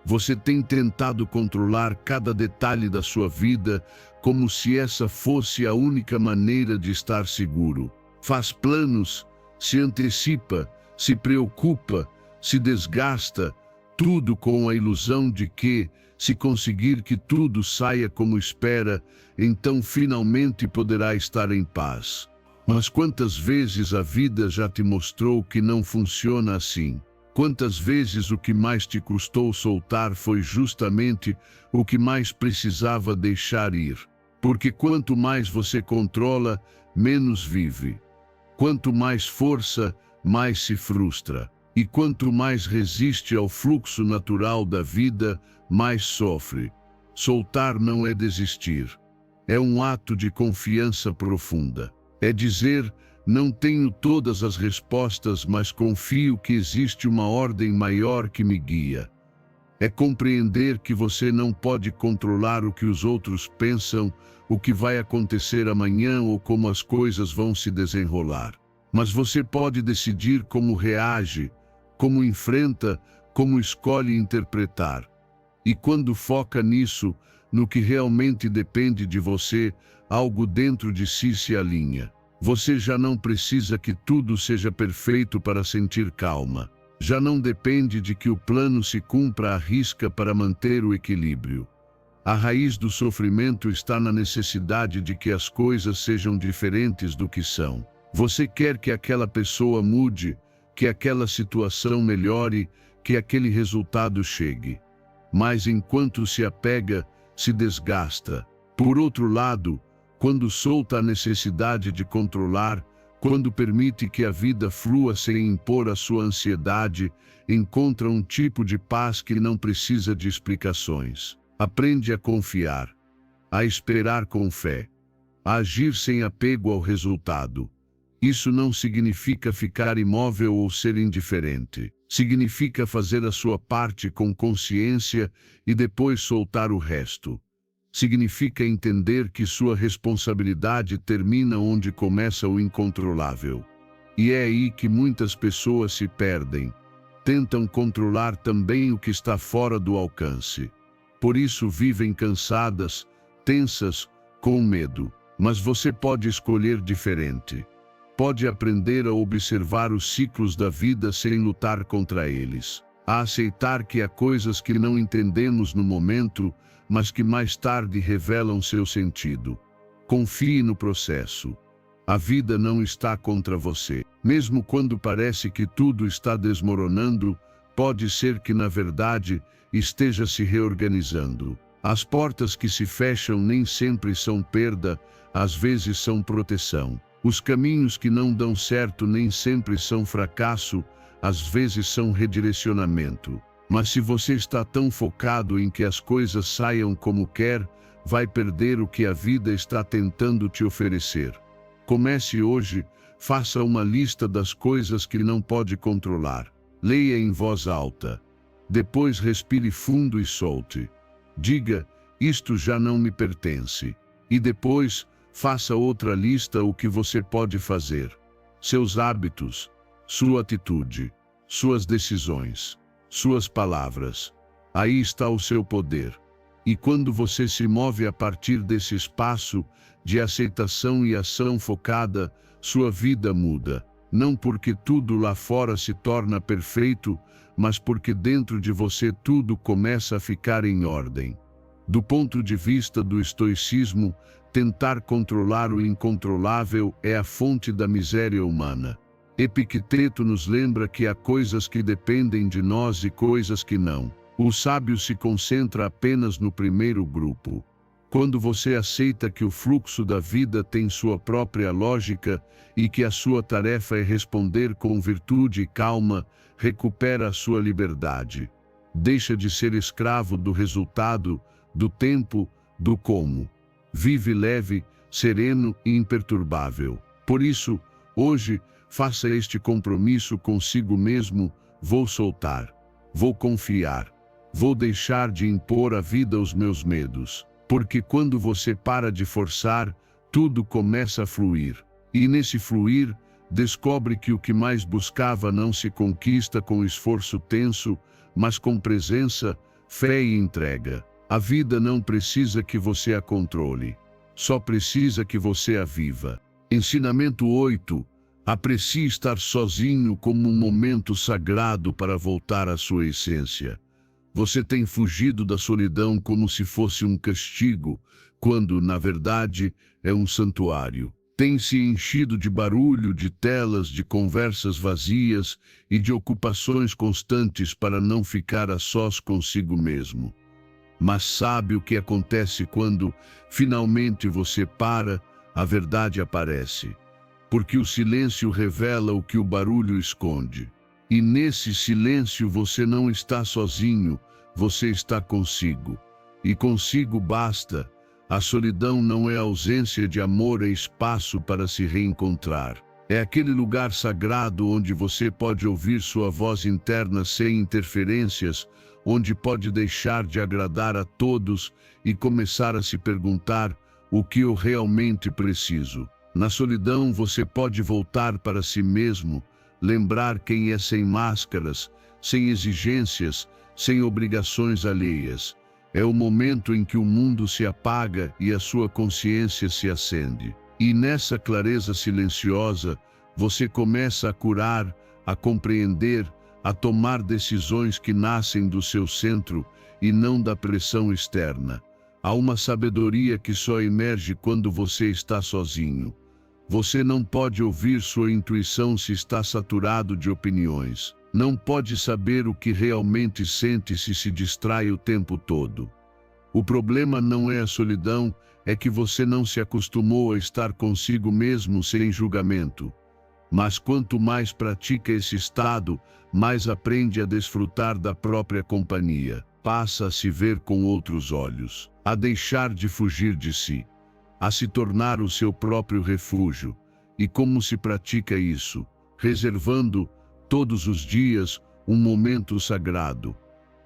Você tem tentado controlar cada detalhe da sua vida como se essa fosse a única maneira de estar seguro. Faz planos, se antecipa, se preocupa, se desgasta, tudo com a ilusão de que, se conseguir que tudo saia como espera, então finalmente poderá estar em paz. Mas quantas vezes a vida já te mostrou que não funciona assim? Quantas vezes o que mais te custou soltar foi justamente o que mais precisava deixar ir? Porque quanto mais você controla, menos vive. Quanto mais força, mais se frustra. E quanto mais resiste ao fluxo natural da vida, mais sofre. Soltar não é desistir. É um ato de confiança profunda. É dizer, não tenho todas as respostas, mas confio que existe uma ordem maior que me guia. É compreender que você não pode controlar o que os outros pensam, o que vai acontecer amanhã ou como as coisas vão se desenrolar. Mas você pode decidir como reage, como enfrenta, como escolhe interpretar. E quando foca nisso, no que realmente depende de você, algo dentro de si se alinha. Você já não precisa que tudo seja perfeito para sentir calma. Já não depende de que o plano se cumpra à risca para manter o equilíbrio. A raiz do sofrimento está na necessidade de que as coisas sejam diferentes do que são. Você quer que aquela pessoa mude, que aquela situação melhore, que aquele resultado chegue. Mas enquanto se apega, se desgasta. Por outro lado, quando solta a necessidade de controlar, quando permite que a vida flua sem impor a sua ansiedade, encontra um tipo de paz que não precisa de explicações. Aprende a confiar, a esperar com fé, a agir sem apego ao resultado. Isso não significa ficar imóvel ou ser indiferente. Significa fazer a sua parte com consciência e depois soltar o resto. Significa entender que sua responsabilidade termina onde começa o incontrolável. E é aí que muitas pessoas se perdem. Tentam controlar também o que está fora do alcance. Por isso vivem cansadas, tensas, com medo. Mas você pode escolher diferente. Pode aprender a observar os ciclos da vida sem lutar contra eles. A aceitar que há coisas que não entendemos no momento, mas que mais tarde revelam seu sentido. Confie no processo. A vida não está contra você. Mesmo quando parece que tudo está desmoronando, pode ser que na verdade esteja se reorganizando. As portas que se fecham nem sempre são perda, às vezes são proteção. Os caminhos que não dão certo nem sempre são fracasso, às vezes são redirecionamento. Mas se você está tão focado em que as coisas saiam como quer, vai perder o que a vida está tentando te oferecer. Comece hoje, faça uma lista das coisas que não pode controlar. Leia em voz alta. Depois respire fundo e solte. Diga, isto já não me pertence. E depois, faça outra lista o que você pode fazer. Seus hábitos, sua atitude, suas decisões, suas palavras. Aí está o seu poder. E quando você se move a partir desse espaço de aceitação e ação focada, sua vida muda. Não porque tudo lá fora se torna perfeito, mas porque dentro de você tudo começa a ficar em ordem. Do ponto de vista do estoicismo, tentar controlar o incontrolável é a fonte da miséria humana. Epicteto nos lembra que há coisas que dependem de nós e coisas que não. O sábio se concentra apenas no primeiro grupo. Quando você aceita que o fluxo da vida tem sua própria lógica e que a sua tarefa é responder com virtude e calma, recupera a sua liberdade. Deixa de ser escravo do resultado, do tempo, do como. Vive leve, sereno e imperturbável. Por isso, hoje, faça este compromisso consigo mesmo: vou soltar, vou confiar, vou deixar de impor à vida os meus medos. Porque quando você para de forçar, tudo começa a fluir. E nesse fluir, descobre que o que mais buscava não se conquista com esforço tenso, mas com presença, fé e entrega. A vida não precisa que você a controle, só precisa que você a viva. Ensinamento 8. Aprecie estar sozinho como um momento sagrado para voltar à sua essência. Você tem fugido da solidão como se fosse um castigo, quando, na verdade, é um santuário. Tem se enchido de barulho, de telas, de conversas vazias e de ocupações constantes para não ficar a sós consigo mesmo. Mas sabe o que acontece quando, finalmente, você para? A verdade aparece. Porque o silêncio revela o que o barulho esconde. E nesse silêncio você não está sozinho, você está consigo. E consigo basta. A solidão não é ausência de amor, é espaço para se reencontrar. É aquele lugar sagrado onde você pode ouvir sua voz interna sem interferências, onde pode deixar de agradar a todos e começar a se perguntar: o que eu realmente preciso? Na solidão você pode voltar para si mesmo, lembrar quem é sem máscaras, sem exigências, sem obrigações alheias. É o momento em que o mundo se apaga e a sua consciência se acende. E nessa clareza silenciosa, você começa a curar, a compreender, a tomar decisões que nascem do seu centro e não da pressão externa. Há uma sabedoria que só emerge quando você está sozinho. Você não pode ouvir sua intuição se está saturado de opiniões. Não pode saber o que realmente sente se distrai o tempo todo. O problema não é a solidão, é que você não se acostumou a estar consigo mesmo sem julgamento. Mas quanto mais pratica esse estado, mais aprende a desfrutar da própria companhia. Passa a se ver com outros olhos, a deixar de fugir de si, a se tornar o seu próprio refúgio. E como se pratica isso? Reservando, todos os dias, um momento sagrado.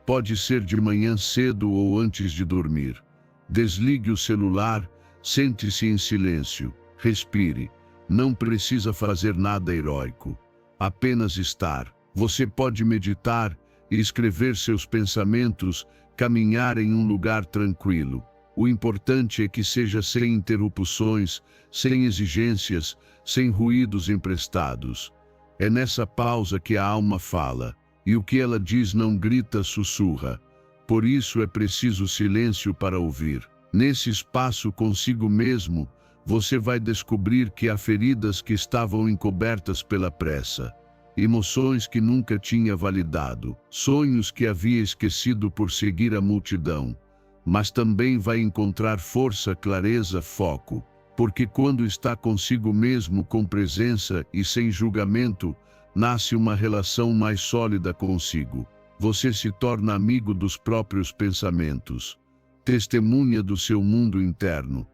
Pode ser de manhã cedo ou antes de dormir. Desligue o celular, sente-se em silêncio, respire. Não precisa fazer nada heróico. Apenas estar. Você pode meditar e escrever seus pensamentos, caminhar em um lugar tranquilo. O importante é que seja sem interrupções, sem exigências, sem ruídos emprestados. É nessa pausa que a alma fala, e o que ela diz não grita, sussurra. Por isso é preciso silêncio para ouvir. Nesse espaço consigo mesmo, você vai descobrir que há feridas que estavam encobertas pela pressa, emoções que nunca tinha validado, sonhos que havia esquecido por seguir a multidão. Mas também vai encontrar força, clareza, foco. Porque quando está consigo mesmo com presença e sem julgamento, nasce uma relação mais sólida consigo. Você se torna amigo dos próprios pensamentos, testemunha do seu mundo interno.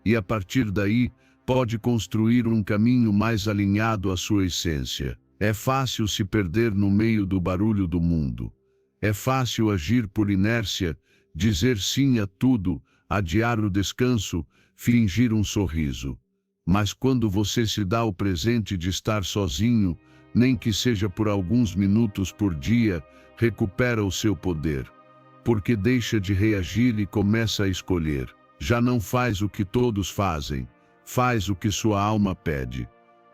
E a partir daí, pode construir um caminho mais alinhado à sua essência. É fácil se perder no meio do barulho do mundo. É fácil agir por inércia, dizer sim a tudo, adiar o descanso, fingir um sorriso. Mas quando você se dá o presente de estar sozinho, nem que seja por alguns minutos por dia, recupera o seu poder. Porque deixa de reagir e começa a escolher. Já não faz o que todos fazem, faz o que sua alma pede.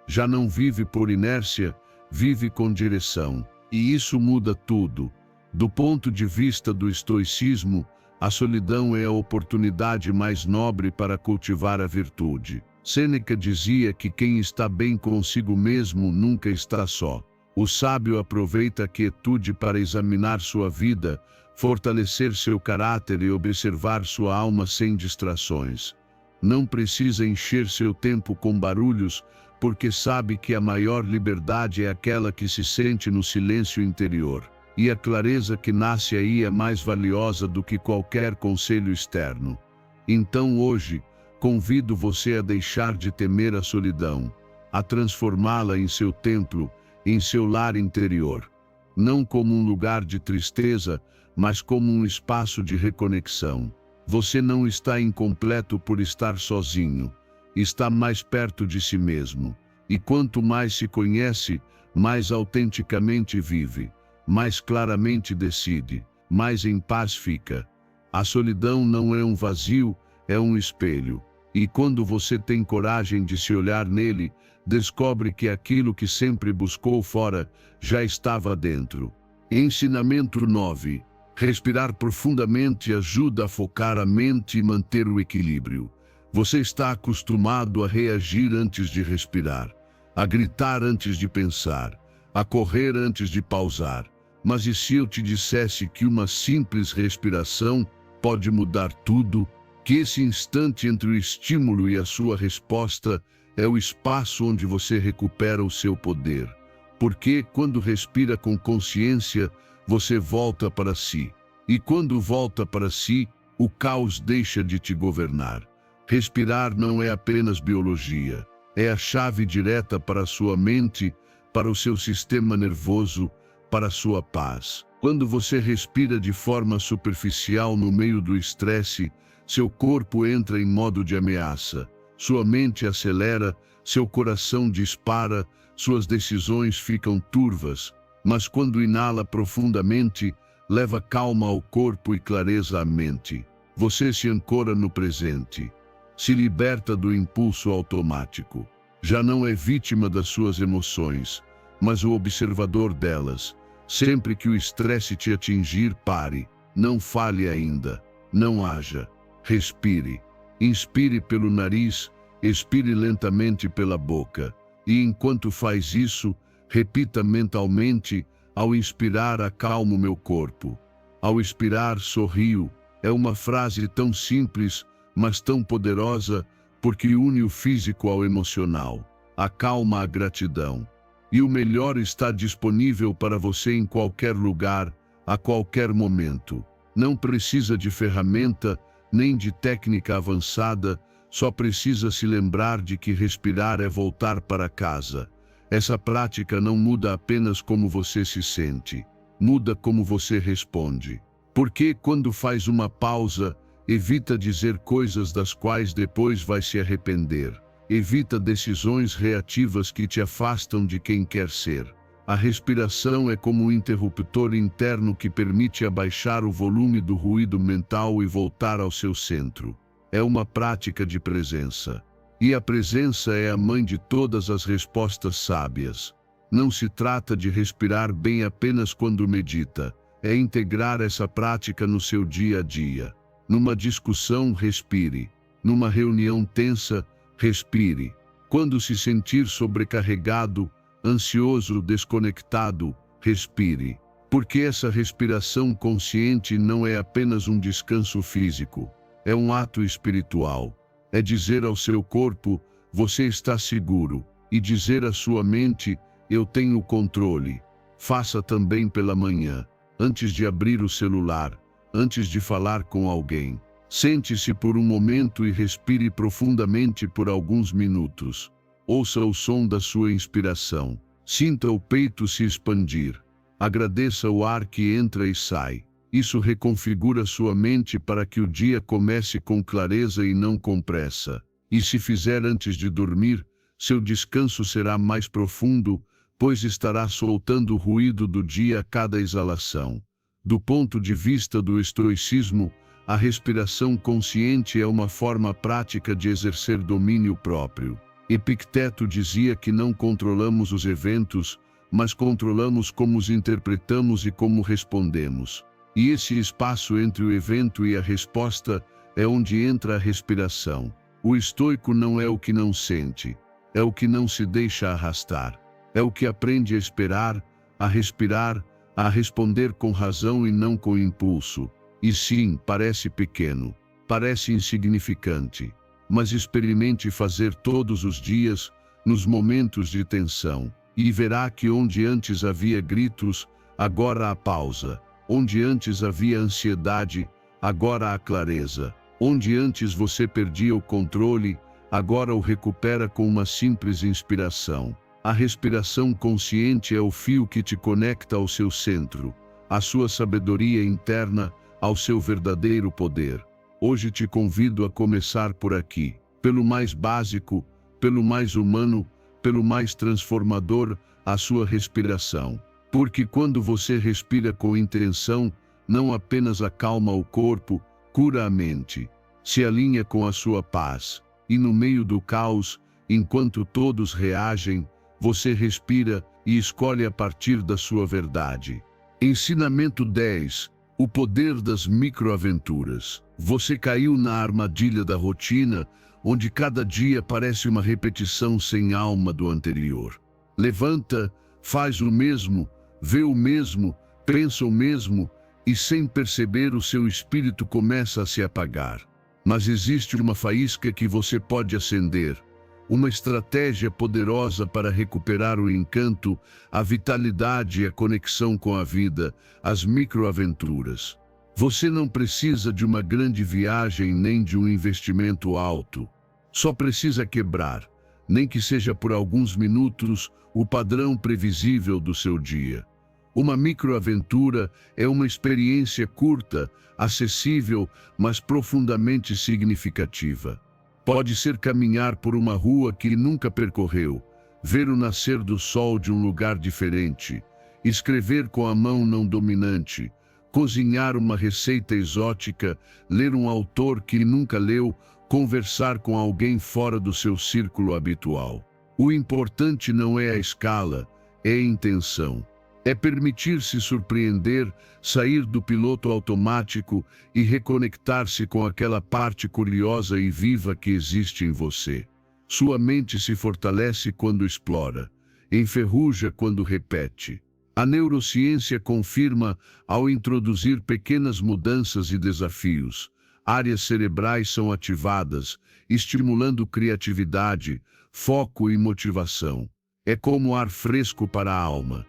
Já não vive por inércia, vive com direção. E isso muda tudo. Do ponto de vista do estoicismo, a solidão é a oportunidade mais nobre para cultivar a virtude. Sêneca dizia que quem está bem consigo mesmo nunca está só. O sábio aproveita a quietude para examinar sua vida, fortalecer seu caráter e observar sua alma sem distrações. Não precisa encher seu tempo com barulhos, porque sabe que a maior liberdade é aquela que se sente no silêncio interior. E a clareza que nasce aí é mais valiosa do que qualquer conselho externo. Então hoje, convido você a deixar de temer a solidão, a transformá-la em seu templo, em seu lar interior. Não como um lugar de tristeza, mas como um espaço de reconexão. Você não está incompleto por estar sozinho. Está mais perto de si mesmo. E quanto mais se conhece, mais autenticamente vive, mais claramente decide, mais em paz fica. A solidão não é um vazio, é um espelho. E quando você tem coragem de se olhar nele, descobre que aquilo que sempre buscou fora já estava dentro. Ensinamento 9. Respirar profundamente ajuda a focar a mente e manter o equilíbrio. Você está acostumado a reagir antes de respirar, a gritar antes de pensar, a correr antes de pausar. Mas e se eu te dissesse que uma simples respiração pode mudar tudo? Que esse instante entre o estímulo e a sua resposta é o espaço onde você recupera o seu poder. Porque quando respira com consciência, você volta para si. E quando volta para si, o caos deixa de te governar. Respirar não é apenas biologia, é a chave direta para a sua mente, para o seu sistema nervoso, para a sua paz. Quando você respira de forma superficial no meio do estresse, seu corpo entra em modo de ameaça, sua mente acelera, seu coração dispara, suas decisões ficam turvas. Mas quando inala profundamente, leva calma ao corpo e clareza à mente. Você se ancora no presente, se liberta do impulso automático. Já não é vítima das suas emoções, mas o observador delas. Sempre que o estresse te atingir, pare, não fale ainda, não haja. Respire. Inspire pelo nariz, expire lentamente pela boca. E enquanto faz isso, repita mentalmente: ao inspirar, acalmo meu corpo. Ao expirar, sorrio. É uma frase tão simples, mas tão poderosa, porque une o físico ao emocional. Acalma a gratidão. E o melhor está disponível para você em qualquer lugar, a qualquer momento. Não precisa de ferramenta, nem de técnica avançada, só precisa se lembrar de que respirar é voltar para casa. Essa prática não muda apenas como você se sente, muda como você responde. Porque quando faz uma pausa, evita dizer coisas das quais depois vai se arrepender. Evita decisões reativas que te afastam de quem quer ser. A respiração é como um interruptor interno que permite abaixar o volume do ruído mental e voltar ao seu centro. É uma prática de presença. E a presença é a mãe de todas as respostas sábias. Não se trata de respirar bem apenas quando medita. É integrar essa prática no seu dia a dia. Numa discussão, respire. Numa reunião tensa, respire. Quando se sentir sobrecarregado, ansioso, desconectado, respire. Porque essa respiração consciente não é apenas um descanso físico. É um ato espiritual. É dizer ao seu corpo: você está seguro. E dizer à sua mente: eu tenho controle. Faça também pela manhã, antes de abrir o celular, antes de falar com alguém. Sente-se por um momento e respire profundamente por alguns minutos. Ouça o som da sua inspiração. Sinta o peito se expandir. Agradeça o ar que entra e sai. Isso reconfigura sua mente para que o dia comece com clareza e não com pressa. E se fizer antes de dormir, seu descanso será mais profundo, pois estará soltando o ruído do dia a cada exalação. Do ponto de vista do estoicismo, a respiração consciente é uma forma prática de exercer domínio próprio. Epicteto dizia que não controlamos os eventos, mas controlamos como os interpretamos e como respondemos. E esse espaço entre o evento e a resposta é onde entra a respiração. O estoico não é o que não sente, é o que não se deixa arrastar. É o que aprende a esperar, a respirar, a responder com razão e não com impulso. E sim, parece pequeno, parece insignificante, mas experimente fazer todos os dias, nos momentos de tensão, e verá que onde antes havia gritos, agora há pausa. Onde antes havia ansiedade, agora há clareza. Onde antes você perdia o controle, agora o recupera com uma simples inspiração. A respiração consciente é o fio que te conecta ao seu centro, à sua sabedoria interna, ao seu verdadeiro poder. Hoje te convido a começar por aqui, pelo mais básico, pelo mais humano, pelo mais transformador, a sua respiração. Porque quando você respira com intenção, não apenas acalma o corpo, cura a mente, se alinha com a sua paz, e no meio do caos, enquanto todos reagem, você respira e escolhe a partir da sua verdade. Ensinamento 10. O poder das microaventuras. Você caiu na armadilha da rotina, onde cada dia parece uma repetição sem alma do anterior. Levanta, faz o mesmo, vê o mesmo, pensa o mesmo, e sem perceber o seu espírito começa a se apagar. Mas existe uma faísca que você pode acender, uma estratégia poderosa para recuperar o encanto, a vitalidade e a conexão com a vida, as microaventuras. Você não precisa de uma grande viagem nem de um investimento alto. Só precisa quebrar, nem que seja por alguns minutos, o padrão previsível do seu dia. Uma microaventura é uma experiência curta, acessível, mas profundamente significativa. Pode ser caminhar por uma rua que nunca percorreu, ver o nascer do sol de um lugar diferente, escrever com a mão não dominante, cozinhar uma receita exótica, ler um autor que nunca leu, conversar com alguém fora do seu círculo habitual. O importante não é a escala, é a intenção. É permitir-se surpreender, sair do piloto automático e reconectar-se com aquela parte curiosa e viva que existe em você. Sua mente se fortalece quando explora, enferruja quando repete. A neurociência confirma, ao introduzir pequenas mudanças e desafios, áreas cerebrais são ativadas, estimulando criatividade, foco e motivação. É como ar fresco para a alma.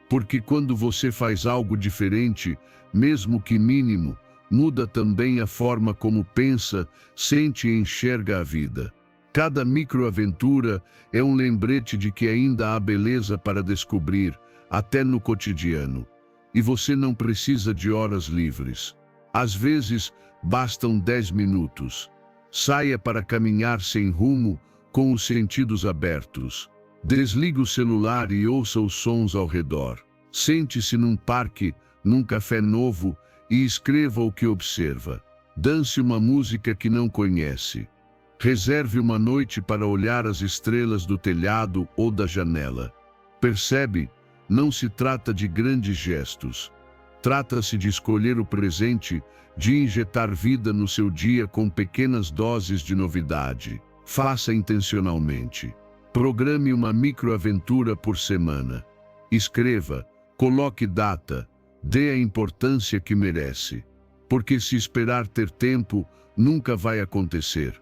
Porque quando você faz algo diferente, mesmo que mínimo, muda também a forma como pensa, sente e enxerga a vida. Cada microaventura é um lembrete de que ainda há beleza para descobrir, até no cotidiano. E você não precisa de horas livres. Às vezes, bastam 10 minutos. Saia para caminhar sem rumo, com os sentidos abertos. Desligue o celular e ouça os sons ao redor. Sente-se num parque, num café novo e escreva o que observa. Dance uma música que não conhece. Reserve uma noite para olhar as estrelas do telhado ou da janela. Percebe? Não se trata de grandes gestos. Trata-se de escolher o presente, de injetar vida no seu dia com pequenas doses de novidade. Faça intencionalmente. Programe uma microaventura por semana. Escreva, coloque data, dê a importância que merece. Porque se esperar ter tempo, nunca vai acontecer.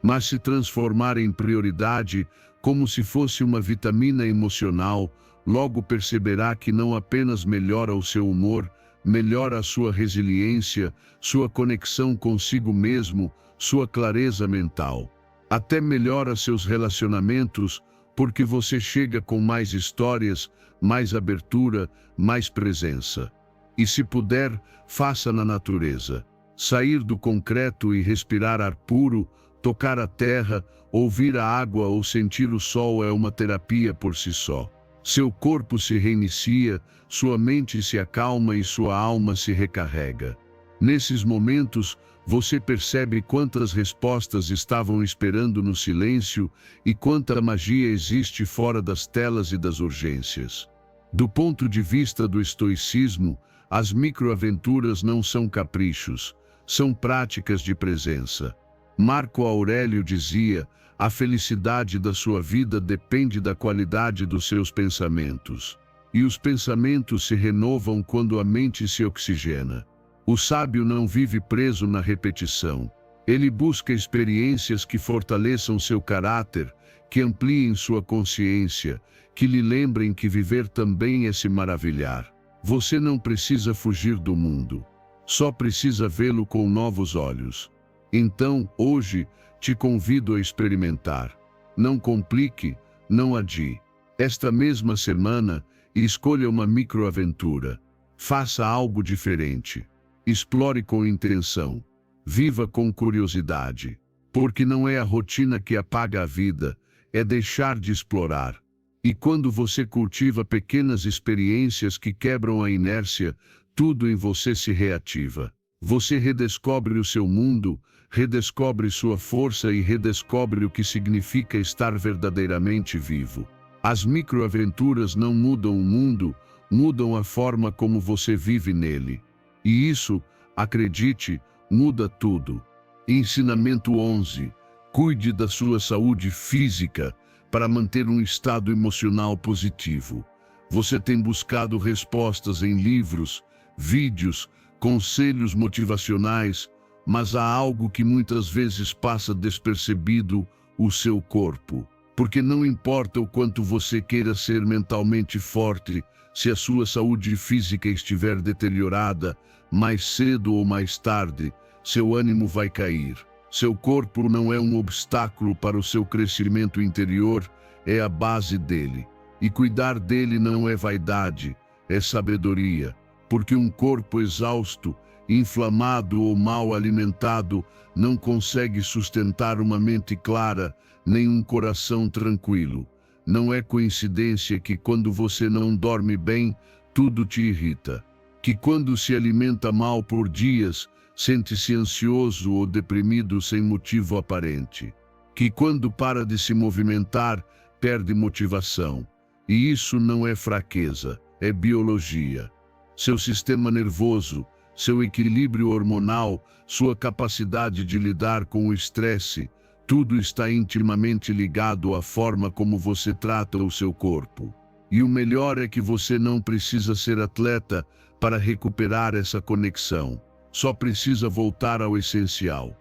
Mas se transformar em prioridade, como se fosse uma vitamina emocional, logo perceberá que não apenas melhora o seu humor, melhora a sua resiliência, sua conexão consigo mesmo, sua clareza mental. Até melhora seus relacionamentos, porque você chega com mais histórias, mais abertura, mais presença. E se puder, faça na natureza. Sair do concreto e respirar ar puro, tocar a terra, ouvir a água ou sentir o sol é uma terapia por si só. Seu corpo se reinicia, sua mente se acalma e sua alma se recarrega. Nesses momentos, você percebe quantas respostas estavam esperando no silêncio e quanta magia existe fora das telas e das urgências. Do ponto de vista do estoicismo, as microaventuras não são caprichos, são práticas de presença. Marco Aurélio dizia: a felicidade da sua vida depende da qualidade dos seus pensamentos. e os pensamentos se renovam quando a mente se oxigena. O sábio não vive preso na repetição. Ele busca experiências que fortaleçam seu caráter, que ampliem sua consciência, que lhe lembrem que viver também é se maravilhar. Você não precisa fugir do mundo, só precisa vê-lo com novos olhos. Então, hoje, te convido a experimentar. Não complique, não adie. Esta mesma semana, escolha uma microaventura. Faça algo diferente. Explore com intenção. Viva com curiosidade. Porque não é a rotina que apaga a vida, é deixar de explorar. E quando você cultiva pequenas experiências que quebram a inércia, tudo em você se reativa. Você redescobre o seu mundo, redescobre sua força e redescobre o que significa estar verdadeiramente vivo. As microaventuras não mudam o mundo, mudam a forma como você vive nele. E isso, acredite, muda tudo. Ensinamento 11. Cuide da sua saúde física para manter um estado emocional positivo. Você tem buscado respostas em livros, vídeos, conselhos motivacionais, mas há algo que muitas vezes passa despercebido: o seu corpo. Porque não importa o quanto você queira ser mentalmente forte, se a sua saúde física estiver deteriorada, mais cedo ou mais tarde, seu ânimo vai cair. Seu corpo não é um obstáculo para o seu crescimento interior, é a base dele. E cuidar dele não é vaidade, é sabedoria. Porque um corpo exausto, inflamado ou mal alimentado não consegue sustentar uma mente clara, nem um coração tranquilo. Não é coincidência que quando você não dorme bem, tudo te irrita. Que quando se alimenta mal por dias, sente-se ansioso ou deprimido sem motivo aparente. Que quando para de se movimentar, perde motivação. E isso não é fraqueza, é biologia. Seu sistema nervoso, seu equilíbrio hormonal, sua capacidade de lidar com o estresse, tudo está intimamente ligado à forma como você trata o seu corpo. E o melhor é que você não precisa ser atleta para recuperar essa conexão. Só precisa voltar ao essencial.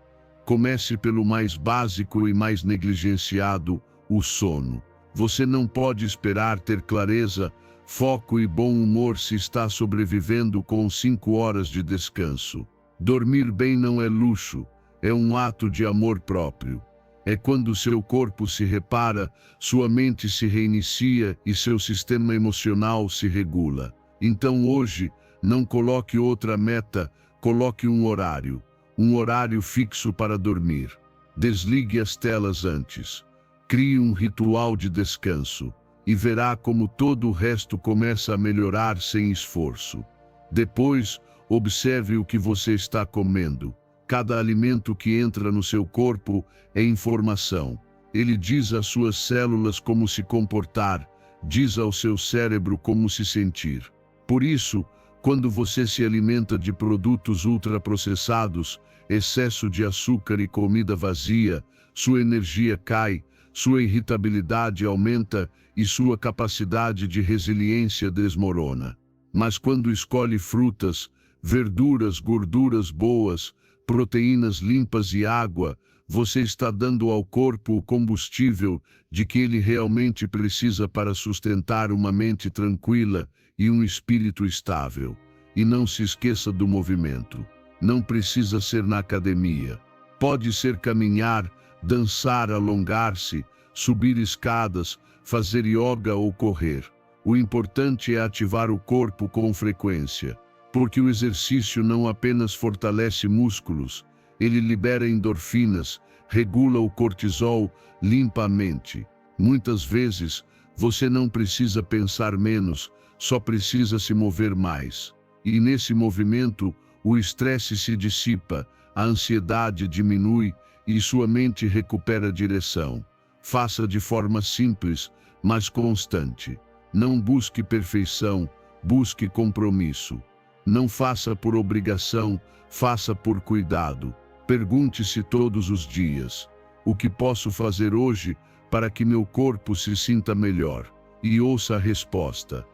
Comece pelo mais básico e mais negligenciado, o sono. Você não pode esperar ter clareza, foco e bom humor se está sobrevivendo com 5 horas de descanso. Dormir bem não é luxo, é um ato de amor próprio. É quando seu corpo se repara, sua mente se reinicia e seu sistema emocional se regula. Então hoje, não coloque outra meta, coloque um horário fixo para dormir. Desligue as telas antes. Crie um ritual de descanso e verá como todo o resto começa a melhorar sem esforço. Depois, observe o que você está comendo. Cada alimento que entra no seu corpo é informação. Ele diz às suas células como se comportar, diz ao seu cérebro como se sentir. Por isso, quando você se alimenta de produtos ultraprocessados, excesso de açúcar e comida vazia, sua energia cai, sua irritabilidade aumenta e sua capacidade de resiliência desmorona. Mas quando escolhe frutas, verduras, gorduras boas, proteínas limpas e água, você está dando ao corpo o combustível de que ele realmente precisa para sustentar uma mente tranquila e um espírito estável. E não se esqueça do movimento. Não precisa ser na academia. Pode ser caminhar, dançar, alongar-se, subir escadas, fazer yoga ou correr. O importante é ativar o corpo com frequência. Porque o exercício não apenas fortalece músculos, ele libera endorfinas, regula o cortisol, limpa a mente. Muitas vezes, você não precisa pensar menos, só precisa se mover mais. E nesse movimento, o estresse se dissipa, a ansiedade diminui e sua mente recupera a direção. Faça de forma simples, mas constante. Não busque perfeição, busque compromisso. Não faça por obrigação, faça por cuidado. Pergunte-se todos os dias: o que posso fazer hoje para que meu corpo se sinta melhor? E ouça a resposta: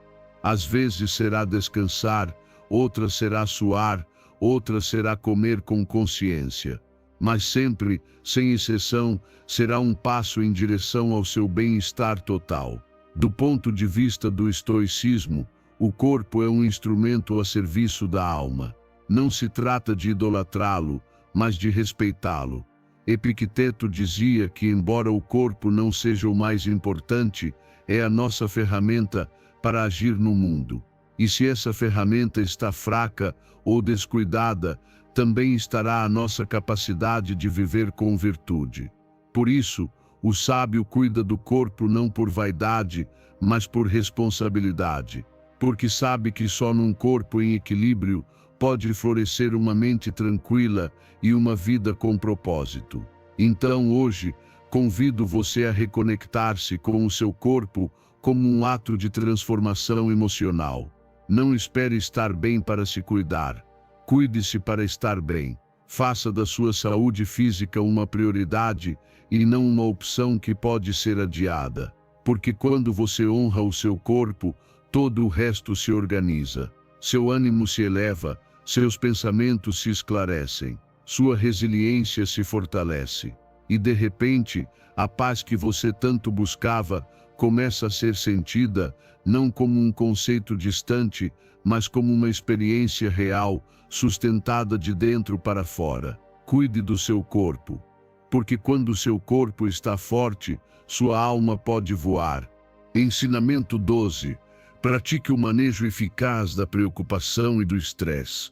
Às vezes será descansar, outra será suar, outra será comer com consciência. Mas sempre, sem exceção, será um passo em direção ao seu bem-estar total. Do ponto de vista do estoicismo, o corpo é um instrumento a serviço da alma. Não se trata de idolatrá-lo, mas de respeitá-lo. Epicteto dizia que, embora o corpo não seja o mais importante, é a nossa ferramenta para agir no mundo. E se essa ferramenta está fraca ou descuidada, também estará a nossa capacidade de viver com virtude. Por isso, o sábio cuida do corpo não por vaidade, mas por responsabilidade, porque sabe que só num corpo em equilíbrio pode florescer uma mente tranquila e uma vida com propósito. Então hoje, convido você a reconectar-se com o seu corpo como um ato de transformação emocional. Não espere estar bem para se cuidar. Cuide-se para estar bem. Faça da sua saúde física uma prioridade e não uma opção que pode ser adiada. Porque quando você honra o seu corpo, todo o resto se organiza. Seu ânimo se eleva, seus pensamentos se esclarecem, sua resiliência se fortalece. E de repente, a paz que você tanto buscava começa a ser sentida, não como um conceito distante, mas como uma experiência real, sustentada de dentro para fora. Cuide do seu corpo, porque quando o seu corpo está forte, sua alma pode voar. Ensinamento 12. Pratique o manejo eficaz da preocupação e do estresse.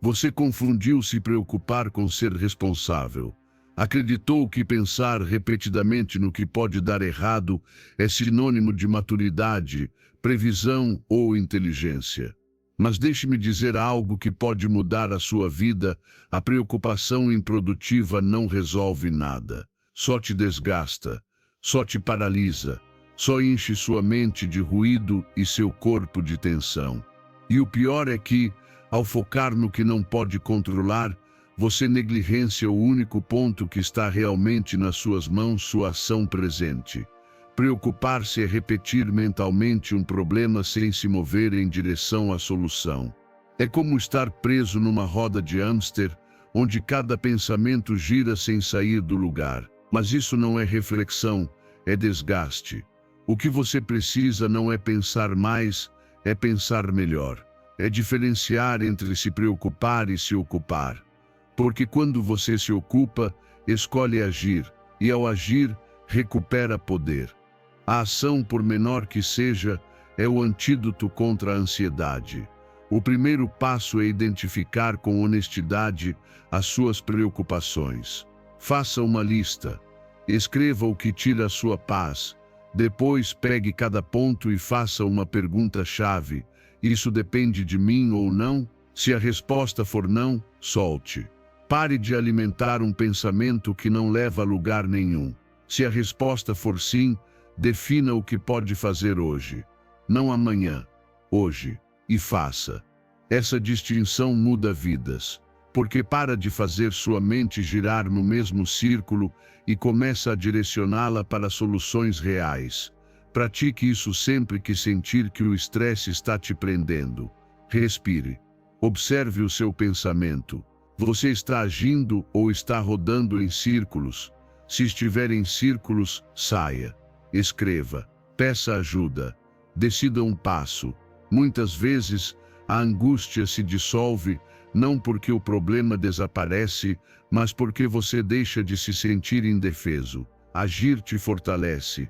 Você confundiu se preocupar com ser responsável. Acreditou que pensar repetidamente no que pode dar errado é sinônimo de maturidade, previsão ou inteligência. Mas deixe-me dizer algo que pode mudar a sua vida: a preocupação improdutiva não resolve nada. Só te desgasta, só te paralisa, só enche sua mente de ruído e seu corpo de tensão. E o pior é que, ao focar no que não pode controlar, você negligencia o único ponto que está realmente nas suas mãos, sua ação presente. Preocupar-se é repetir mentalmente um problema sem se mover em direção à solução. É como estar preso numa roda de hamster, onde cada pensamento gira sem sair do lugar. Mas isso não é reflexão, é desgaste. O que você precisa não é pensar mais, é pensar melhor. É diferenciar entre se preocupar e se ocupar. Porque quando você se ocupa, escolhe agir, e ao agir, recupera poder. A ação, por menor que seja, é o antídoto contra a ansiedade. O primeiro passo é identificar com honestidade as suas preocupações. Faça uma lista. Escreva o que tira a sua paz. Depois pegue cada ponto e faça uma pergunta-chave. Isso depende de mim ou não? Se a resposta for não, solte. Pare de alimentar um pensamento que não leva a lugar nenhum. Se a resposta for sim, defina o que pode fazer hoje. Não amanhã, hoje. E faça. Essa distinção muda vidas. Porque para de fazer sua mente girar no mesmo círculo e começa a direcioná-la para soluções reais. Pratique isso sempre que sentir que o estresse está te prendendo. Respire. Observe o seu pensamento. Você está agindo ou está rodando em círculos? Se estiver em círculos, saia. Escreva. Peça ajuda. Decida um passo. Muitas vezes, a angústia se dissolve, não porque o problema desaparece, mas porque você deixa de se sentir indefeso. Agir te fortalece.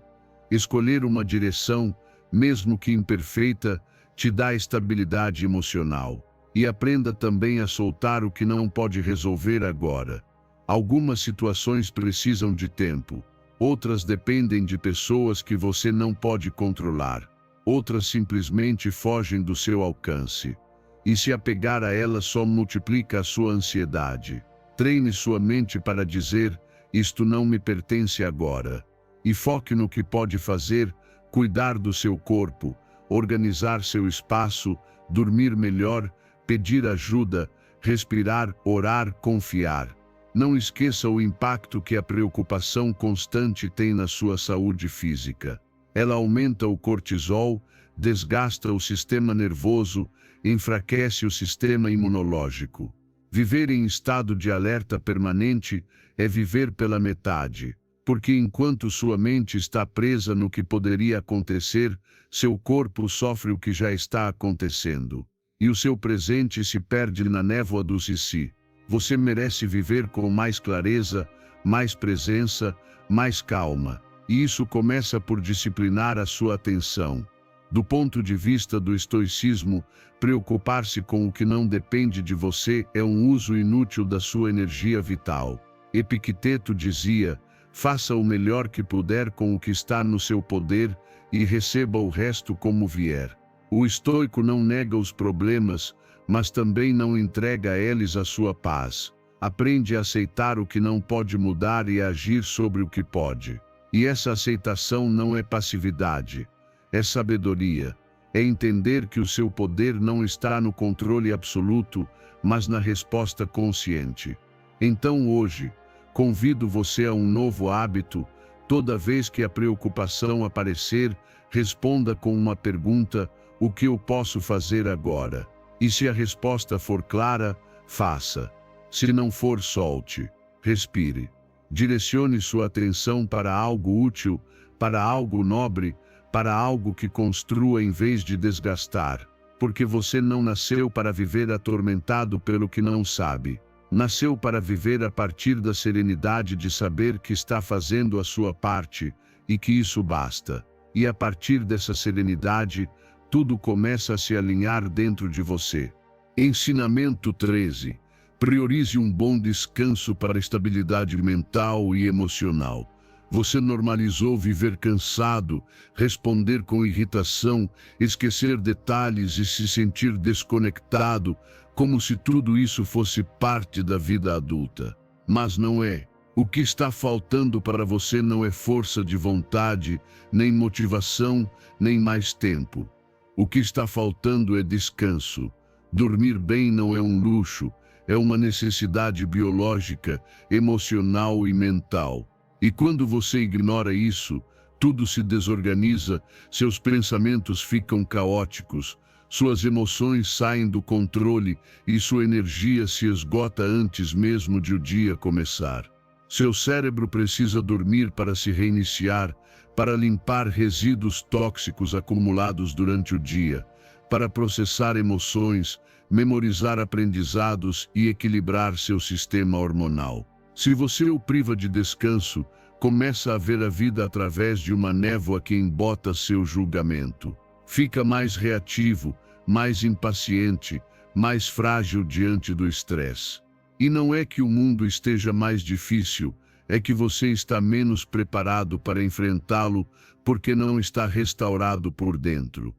Escolher uma direção, mesmo que imperfeita, te dá estabilidade emocional. E aprenda também a soltar o que não pode resolver agora. Algumas situações precisam de tempo. Outras dependem de pessoas que você não pode controlar. Outras simplesmente fogem do seu alcance. E se apegar a elas só multiplica a sua ansiedade. Treine sua mente para dizer: isto não me pertence agora. E foque no que pode fazer: cuidar do seu corpo, organizar seu espaço, dormir melhor, pedir ajuda, respirar, orar, confiar. Não esqueça o impacto que a preocupação constante tem na sua saúde física. Ela aumenta o cortisol, desgasta o sistema nervoso, enfraquece o sistema imunológico. Viver em estado de alerta permanente é viver pela metade, porque enquanto sua mente está presa no que poderia acontecer, seu corpo sofre o que já está acontecendo. E o seu presente se perde na névoa do si. Você merece viver com mais clareza, mais presença, mais calma. E isso começa por disciplinar a sua atenção. Do ponto de vista do estoicismo, preocupar-se com o que não depende de você é um uso inútil da sua energia vital. Epicteto dizia: faça o melhor que puder com o que está no seu poder e receba o resto como vier. O estoico não nega os problemas, mas também não entrega a eles a sua paz. Aprende a aceitar o que não pode mudar e a agir sobre o que pode. E essa aceitação não é passividade, é sabedoria. É entender que o seu poder não está no controle absoluto, mas na resposta consciente. Então hoje, convido você a um novo hábito. Toda vez que a preocupação aparecer, responda com uma pergunta: o que eu posso fazer agora? E se a resposta for clara, faça. Se não for, solte. Respire. Direcione sua atenção para algo útil, para algo nobre, para algo que construa em vez de desgastar. Porque você não nasceu para viver atormentado pelo que não sabe. Nasceu para viver a partir da serenidade de saber que está fazendo a sua parte e que isso basta. E a partir dessa serenidade, tudo começa a se alinhar dentro de você. Ensinamento 13. Priorize um bom descanso para a estabilidade mental e emocional. Você normalizou viver cansado, responder com irritação, esquecer detalhes e se sentir desconectado, como se tudo isso fosse parte da vida adulta. Mas não é. O que está faltando para você não é força de vontade, nem motivação, nem mais tempo. O que está faltando é descanso. Dormir bem não é um luxo, é uma necessidade biológica, emocional e mental. E quando você ignora isso, tudo se desorganiza, seus pensamentos ficam caóticos, suas emoções saem do controle e sua energia se esgota antes mesmo de o dia começar. Seu cérebro precisa dormir para se reiniciar, para limpar resíduos tóxicos acumulados durante o dia, para processar emoções, memorizar aprendizados e equilibrar seu sistema hormonal. Se você o priva de descanso, começa a ver a vida através de uma névoa que embota seu julgamento. Fica mais reativo, mais impaciente, mais frágil diante do estresse. E não é que o mundo esteja mais difícil, é que você está menos preparado para enfrentá-lo porque não está restaurado por dentro.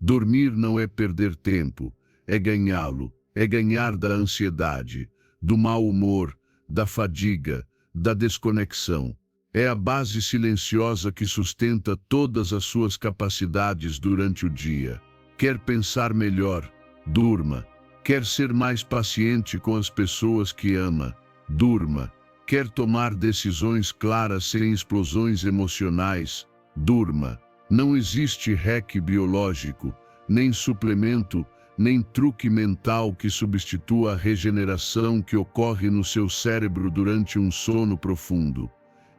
Dormir não é perder tempo, é ganhá-lo, é ganhar da ansiedade, do mau humor, da fadiga, da desconexão. É a base silenciosa que sustenta todas as suas capacidades durante o dia. Quer pensar melhor? Durma. Quer ser mais paciente com as pessoas que ama? Durma. Quer tomar decisões claras sem explosões emocionais? Durma. Não existe hack biológico, nem suplemento, nem truque mental que substitua a regeneração que ocorre no seu cérebro durante um sono profundo.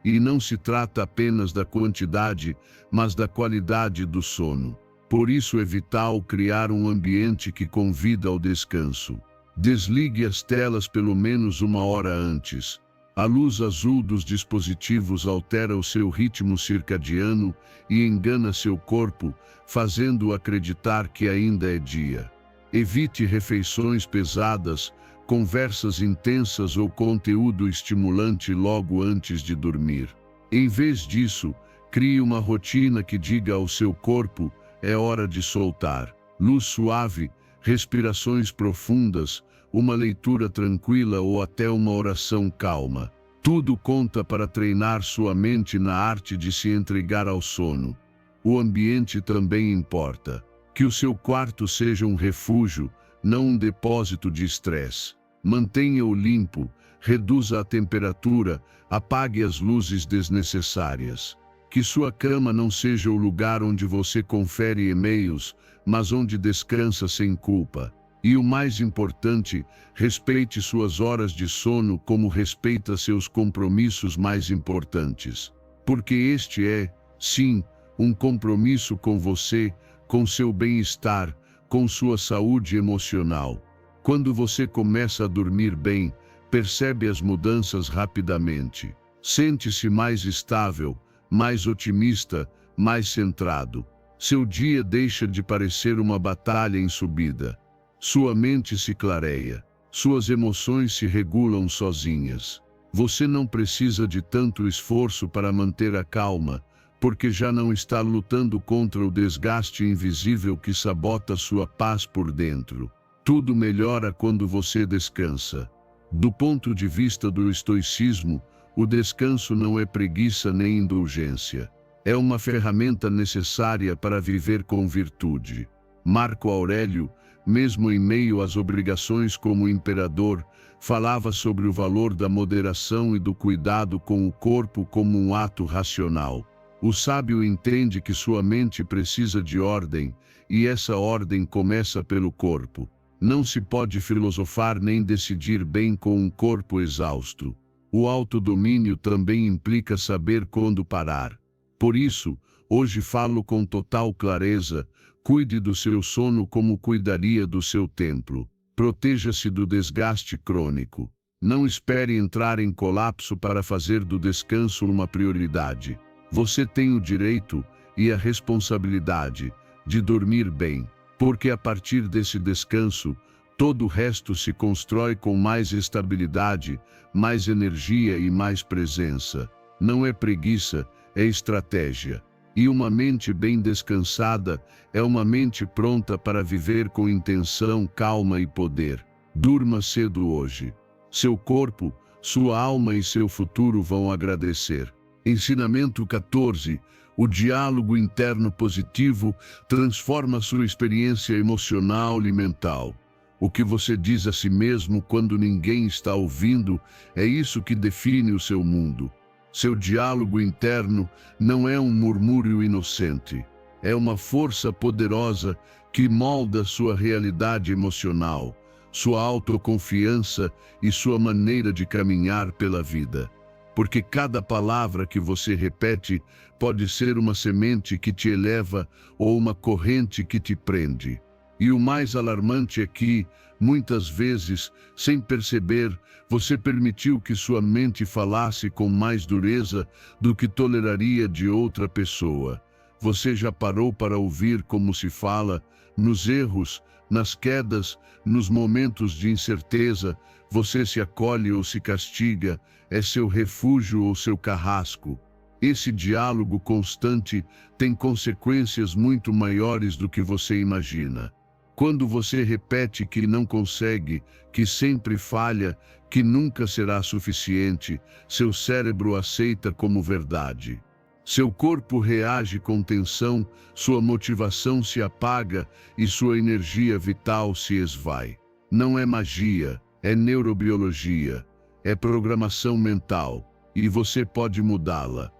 E não se trata apenas da quantidade, mas da qualidade do sono. Por isso é vital criar um ambiente que convida ao descanso. Desligue as telas pelo menos 1 hora antes. A luz azul dos dispositivos altera o seu ritmo circadiano e engana seu corpo, fazendo-o acreditar que ainda é dia. Evite refeições pesadas, conversas intensas ou conteúdo estimulante logo antes de dormir. Em vez disso, crie uma rotina que diga ao seu corpo: é hora de soltar. Luz suave, respirações profundas, uma leitura tranquila ou até uma oração calma. Tudo conta para treinar sua mente na arte de se entregar ao sono. O ambiente também importa. Que o seu quarto seja um refúgio, não um depósito de estresse. Mantenha-o limpo, reduza a temperatura, apague as luzes desnecessárias. Que sua cama não seja o lugar onde você confere e-mails, mas onde descansa sem culpa. E o mais importante, respeite suas horas de sono como respeita seus compromissos mais importantes. Porque este é, sim, um compromisso com você, com seu bem-estar, com sua saúde emocional. Quando você começa a dormir bem, percebe as mudanças rapidamente. Sente-se mais estável, mais otimista, mais centrado. Seu dia deixa de parecer uma batalha em subida. Sua mente se clareia. Suas emoções se regulam sozinhas. Você não precisa de tanto esforço para manter a calma, porque já não está lutando contra o desgaste invisível que sabota sua paz por dentro. Tudo melhora quando você descansa. Do ponto de vista do estoicismo, o descanso não é preguiça nem indulgência. É uma ferramenta necessária para viver com virtude. Marco Aurélio, mesmo em meio às obrigações como imperador, falava sobre o valor da moderação e do cuidado com o corpo como um ato racional. O sábio entende que sua mente precisa de ordem, e essa ordem começa pelo corpo. Não se pode filosofar nem decidir bem com um corpo exausto. O autodomínio também implica saber quando parar. Por isso, hoje falo com total clareza: cuide do seu sono como cuidaria do seu templo. Proteja-se do desgaste crônico. Não espere entrar em colapso para fazer do descanso uma prioridade. Você tem o direito e a responsabilidade de dormir bem, porque a partir desse descanso, todo o resto se constrói com mais estabilidade, mais energia e mais presença. Não é preguiça, é estratégia. E uma mente bem descansada é uma mente pronta para viver com intenção, calma e poder. Durma cedo hoje. Seu corpo, sua alma e seu futuro vão agradecer. Ensinamento 14. O diálogo interno positivo transforma sua experiência emocional e mental. O que você diz a si mesmo quando ninguém está ouvindo é isso que define o seu mundo. Seu diálogo interno não é um murmúrio inocente. É uma força poderosa que molda sua realidade emocional, sua autoconfiança e sua maneira de caminhar pela vida. Porque cada palavra que você repete pode ser uma semente que te eleva ou uma corrente que te prende. E o mais alarmante é que, muitas vezes, sem perceber, você permitiu que sua mente falasse com mais dureza do que toleraria de outra pessoa. Você já parou para ouvir como se fala, nos erros, nas quedas, nos momentos de incerteza? Você se acolhe ou se castiga? É seu refúgio ou seu carrasco? Esse diálogo constante tem consequências muito maiores do que você imagina. Quando você repete que não consegue, que sempre falha, que nunca será suficiente, seu cérebro aceita como verdade. Seu corpo reage com tensão, sua motivação se apaga e sua energia vital se esvai. Não é magia, é neurobiologia, é programação mental, e você pode mudá-la.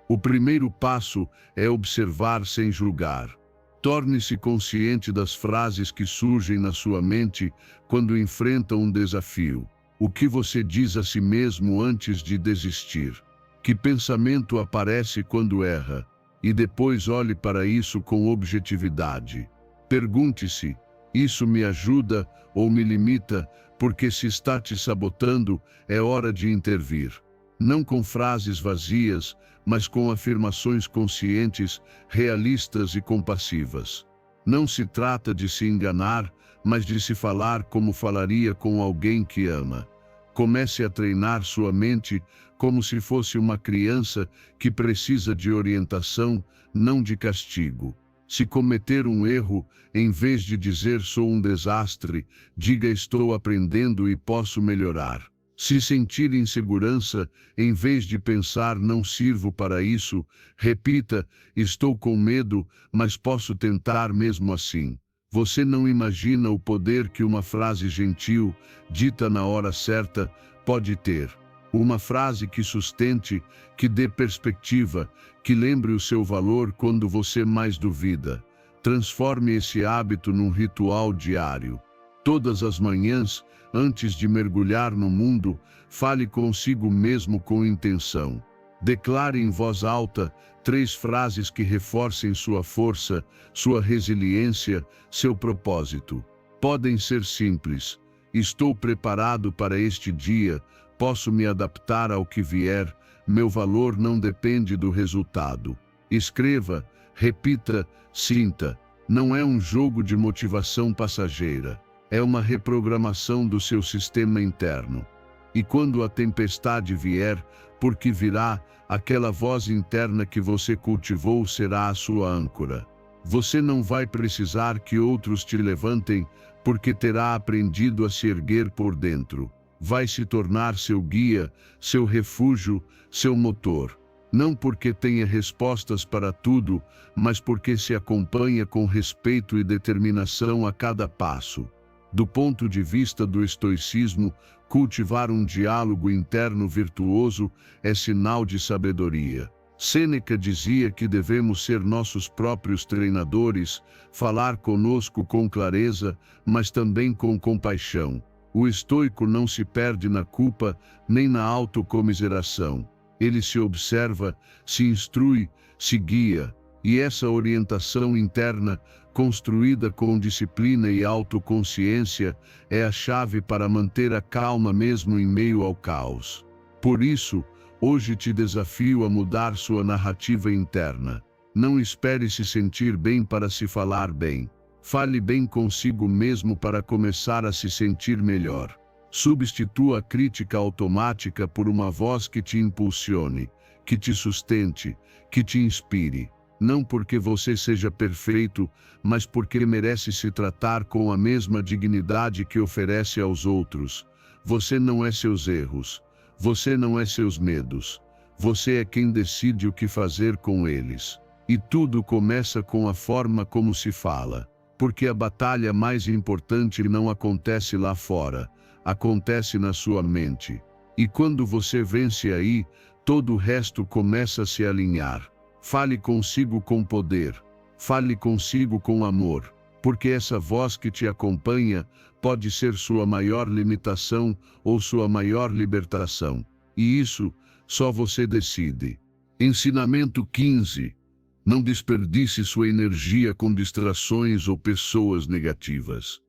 O primeiro passo é observar sem julgar. Torne-se consciente das frases que surgem na sua mente quando enfrenta um desafio. O que você diz a si mesmo antes de desistir? Que pensamento aparece quando erra? E depois olhe para isso com objetividade. Pergunte-se: isso me ajuda ou me limita? Porque se está te sabotando, é hora de intervir. Não com frases vazias, mas com afirmações conscientes, realistas e compassivas. Não se trata de se enganar, mas de se falar como falaria com alguém que ama. Comece a treinar sua mente como se fosse uma criança que precisa de orientação, não de castigo. Se cometer um erro, em vez de dizer sou um desastre, diga estou aprendendo e posso melhorar. Se sentir insegurança, em vez de pensar não sirvo para isso, repita estou com medo, mas posso tentar mesmo assim. Você não imagina o poder que uma frase gentil, dita na hora certa, pode ter. Uma frase que sustente, que dê perspectiva, que lembre o seu valor quando você mais duvida. Transforme esse hábito num ritual diário. Todas as manhãs, antes de mergulhar no mundo, fale consigo mesmo com intenção. Declare em voz alta 3 frases que reforcem sua força, sua resiliência, seu propósito. Podem ser simples. Estou preparado para este dia, posso me adaptar ao que vier, meu valor não depende do resultado. Escreva, repita, sinta. Não é um jogo de motivação passageira. É uma reprogramação do seu sistema interno. E quando a tempestade vier, porque virá, aquela voz interna que você cultivou será a sua âncora. Você não vai precisar que outros te levantem, porque terá aprendido a se erguer por dentro. Vai se tornar seu guia, seu refúgio, seu motor. Não porque tenha respostas para tudo, mas porque se acompanha com respeito e determinação a cada passo. Do ponto de vista do estoicismo, cultivar um diálogo interno virtuoso é sinal de sabedoria. Sêneca dizia que devemos ser nossos próprios treinadores, falar conosco com clareza, mas também com compaixão. O estoico não se perde na culpa nem na autocomiseração. Ele se observa, se instrui, se guia, e essa orientação interna, construída com disciplina e autoconsciência, é a chave para manter a calma mesmo em meio ao caos. Por isso, hoje te desafio a mudar sua narrativa interna. Não espere se sentir bem para se falar bem. Fale bem consigo mesmo para começar a se sentir melhor. Substitua a crítica automática por uma voz que te impulsione, que te sustente, que te inspire. Não porque você seja perfeito, mas porque merece se tratar com a mesma dignidade que oferece aos outros. Você não é seus erros. Você não é seus medos. Você é quem decide o que fazer com eles. E tudo começa com a forma como se fala. Porque a batalha mais importante não acontece lá fora, acontece na sua mente. E quando você vence aí, todo o resto começa a se alinhar. Fale consigo com poder. Fale consigo com amor. Porque essa voz que te acompanha pode ser sua maior limitação ou sua maior libertação. E isso, só você decide. Ensinamento 15. Não desperdice sua energia com distrações ou pessoas negativas.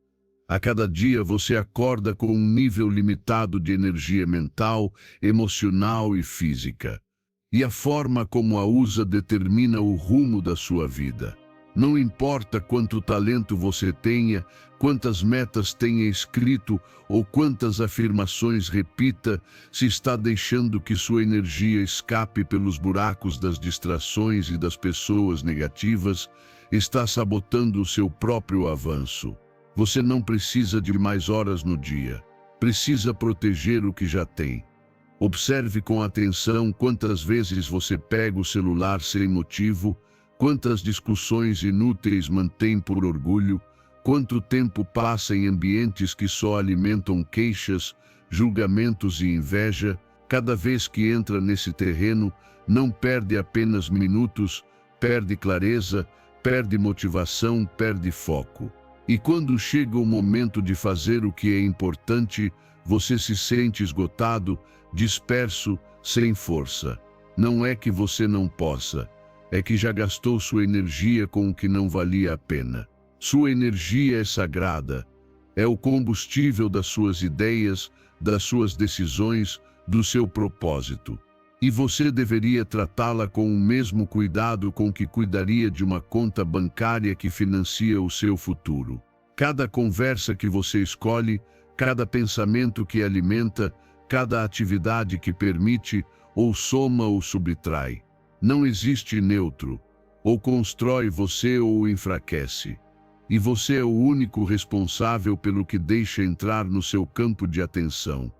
A cada dia você acorda com um nível limitado de energia mental, emocional e física. E a forma como a usa determina o rumo da sua vida. Não importa quanto talento você tenha, quantas metas tenha escrito ou quantas afirmações repita, se está deixando que sua energia escape pelos buracos das distrações e das pessoas negativas, está sabotando o seu próprio avanço. Você não precisa de mais horas no dia. Precisa proteger o que já tem. Observe com atenção quantas vezes você pega o celular sem motivo, quantas discussões inúteis mantém por orgulho, quanto tempo passa em ambientes que só alimentam queixas, julgamentos e inveja. Cada vez que entra nesse terreno, não perde apenas minutos, perde clareza, perde motivação, perde foco. E quando chega o momento de fazer o que é importante, você se sente esgotado, disperso, sem força. Não é que você não possa, é que já gastou sua energia com o que não valia a pena. Sua energia é sagrada, é o combustível das suas ideias, das suas decisões, do seu propósito. E você deveria tratá-la com o mesmo cuidado com que cuidaria de uma conta bancária que financia o seu futuro. Cada conversa que você escolhe, cada pensamento que alimenta, cada atividade que permite, ou soma ou subtrai. Não existe neutro. Ou constrói você ou enfraquece. E você é o único responsável pelo que deixa entrar no seu campo de atenção.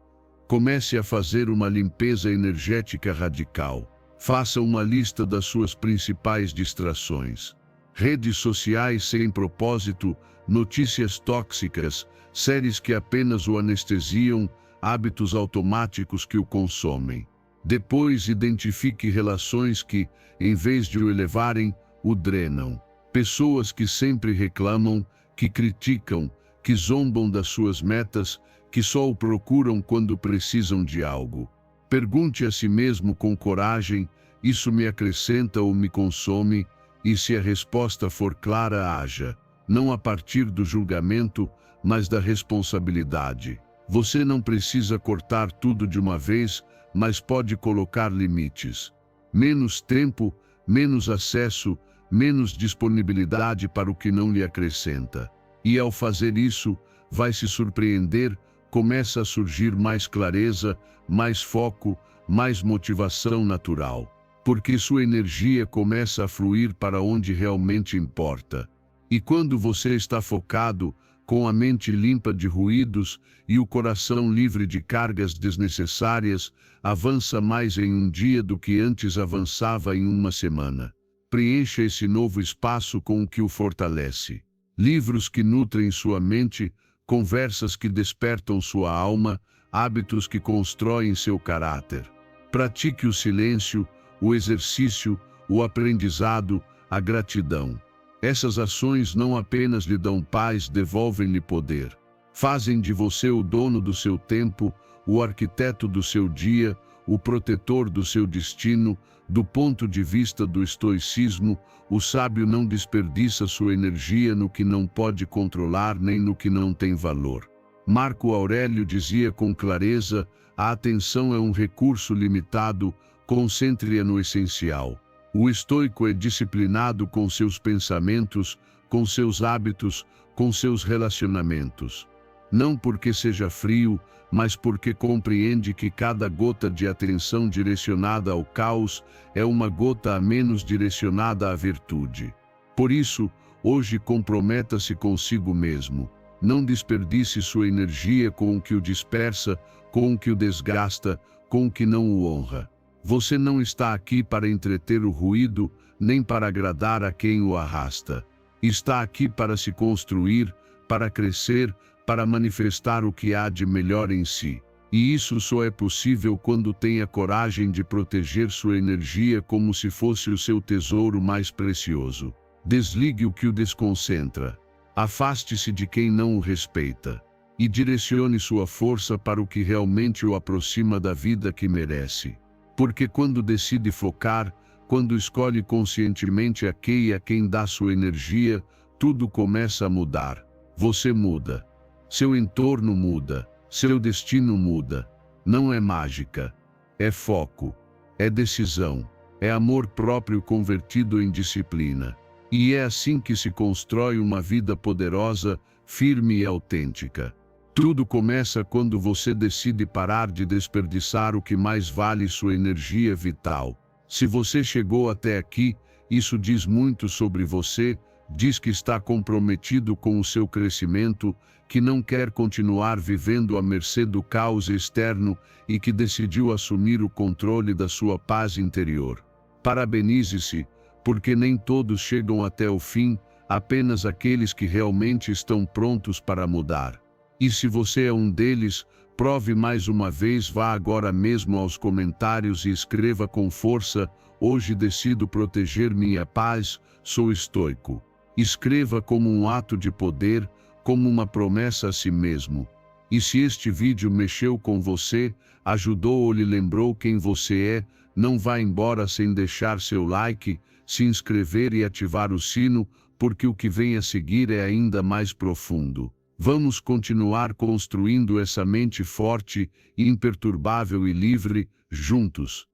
Comece a fazer uma limpeza energética radical. Faça uma lista das suas principais distrações. Redes sociais sem propósito, notícias tóxicas, séries que apenas o anestesiam, hábitos automáticos que o consomem. Depois, identifique relações que, em vez de o elevarem, o drenam. Pessoas que sempre reclamam, que criticam, que zombam das suas metas, que só o procuram quando precisam de algo. Pergunte a si mesmo com coragem: isso me acrescenta ou me consome? E se a resposta for clara, haja, não a partir do julgamento, mas da responsabilidade. Você não precisa cortar tudo de uma vez, mas pode colocar limites. Menos tempo, menos acesso, menos disponibilidade para o que não lhe acrescenta. E ao fazer isso, vai se surpreender, começa a surgir mais clareza, mais foco, mais motivação natural. Porque sua energia começa a fluir para onde realmente importa. E quando você está focado, com a mente limpa de ruídos e o coração livre de cargas desnecessárias, avança mais em um dia do que antes avançava em uma semana. Preencha esse novo espaço com o que o fortalece. Livros que nutrem sua mente, conversas que despertam sua alma, hábitos que constroem seu caráter. Pratique o silêncio, o exercício, o aprendizado, a gratidão. Essas ações não apenas lhe dão paz, devolvem-lhe poder. Fazem de você o dono do seu tempo, o arquiteto do seu dia, o protetor do seu destino. Do ponto de vista do estoicismo, o sábio não desperdiça sua energia no que não pode controlar nem no que não tem valor. Marco Aurélio dizia com clareza: a atenção é um recurso limitado, concentre-a no essencial. O estoico é disciplinado com seus pensamentos, com seus hábitos, com seus relacionamentos. Não porque seja frio, mas porque compreende que cada gota de atenção direcionada ao caos é uma gota a menos direcionada à virtude. Por isso, hoje comprometa-se consigo mesmo. Não desperdice sua energia com o que o dispersa, com o que o desgasta, com o que não o honra. Você não está aqui para entreter o ruído, nem para agradar a quem o arrasta. Está aqui para se construir, para crescer, para manifestar o que há de melhor em si. E isso só é possível quando tem a coragem de proteger sua energia como se fosse o seu tesouro mais precioso. Desligue o que o desconcentra. Afaste-se de quem não o respeita. E direcione sua força para o que realmente o aproxima da vida que merece. Porque quando decide focar, quando escolhe conscientemente a quem dá sua energia, tudo começa a mudar. Você muda. Seu entorno muda. Seu destino muda. Não é mágica. É foco. É decisão. É amor próprio convertido em disciplina. E é assim que se constrói uma vida poderosa, firme e autêntica. Tudo começa quando você decide parar de desperdiçar o que mais vale, sua energia vital. Se você chegou até aqui, isso diz muito sobre você, diz que está comprometido com o seu crescimento, que não quer continuar vivendo à mercê do caos externo e que decidiu assumir o controle da sua paz interior. Parabenize-se, porque nem todos chegam até o fim, apenas aqueles que realmente estão prontos para mudar. E se você é um deles, prove mais uma vez, vá agora mesmo aos comentários e escreva com força: hoje decido proteger minha paz, sou estoico. Escreva como um ato de poder, como uma promessa a si mesmo. E se este vídeo mexeu com você, ajudou ou lhe lembrou quem você é, não vá embora sem deixar seu like, se inscrever e ativar o sino, porque o que vem a seguir é ainda mais profundo. Vamos continuar construindo essa mente forte, imperturbável e livre, juntos.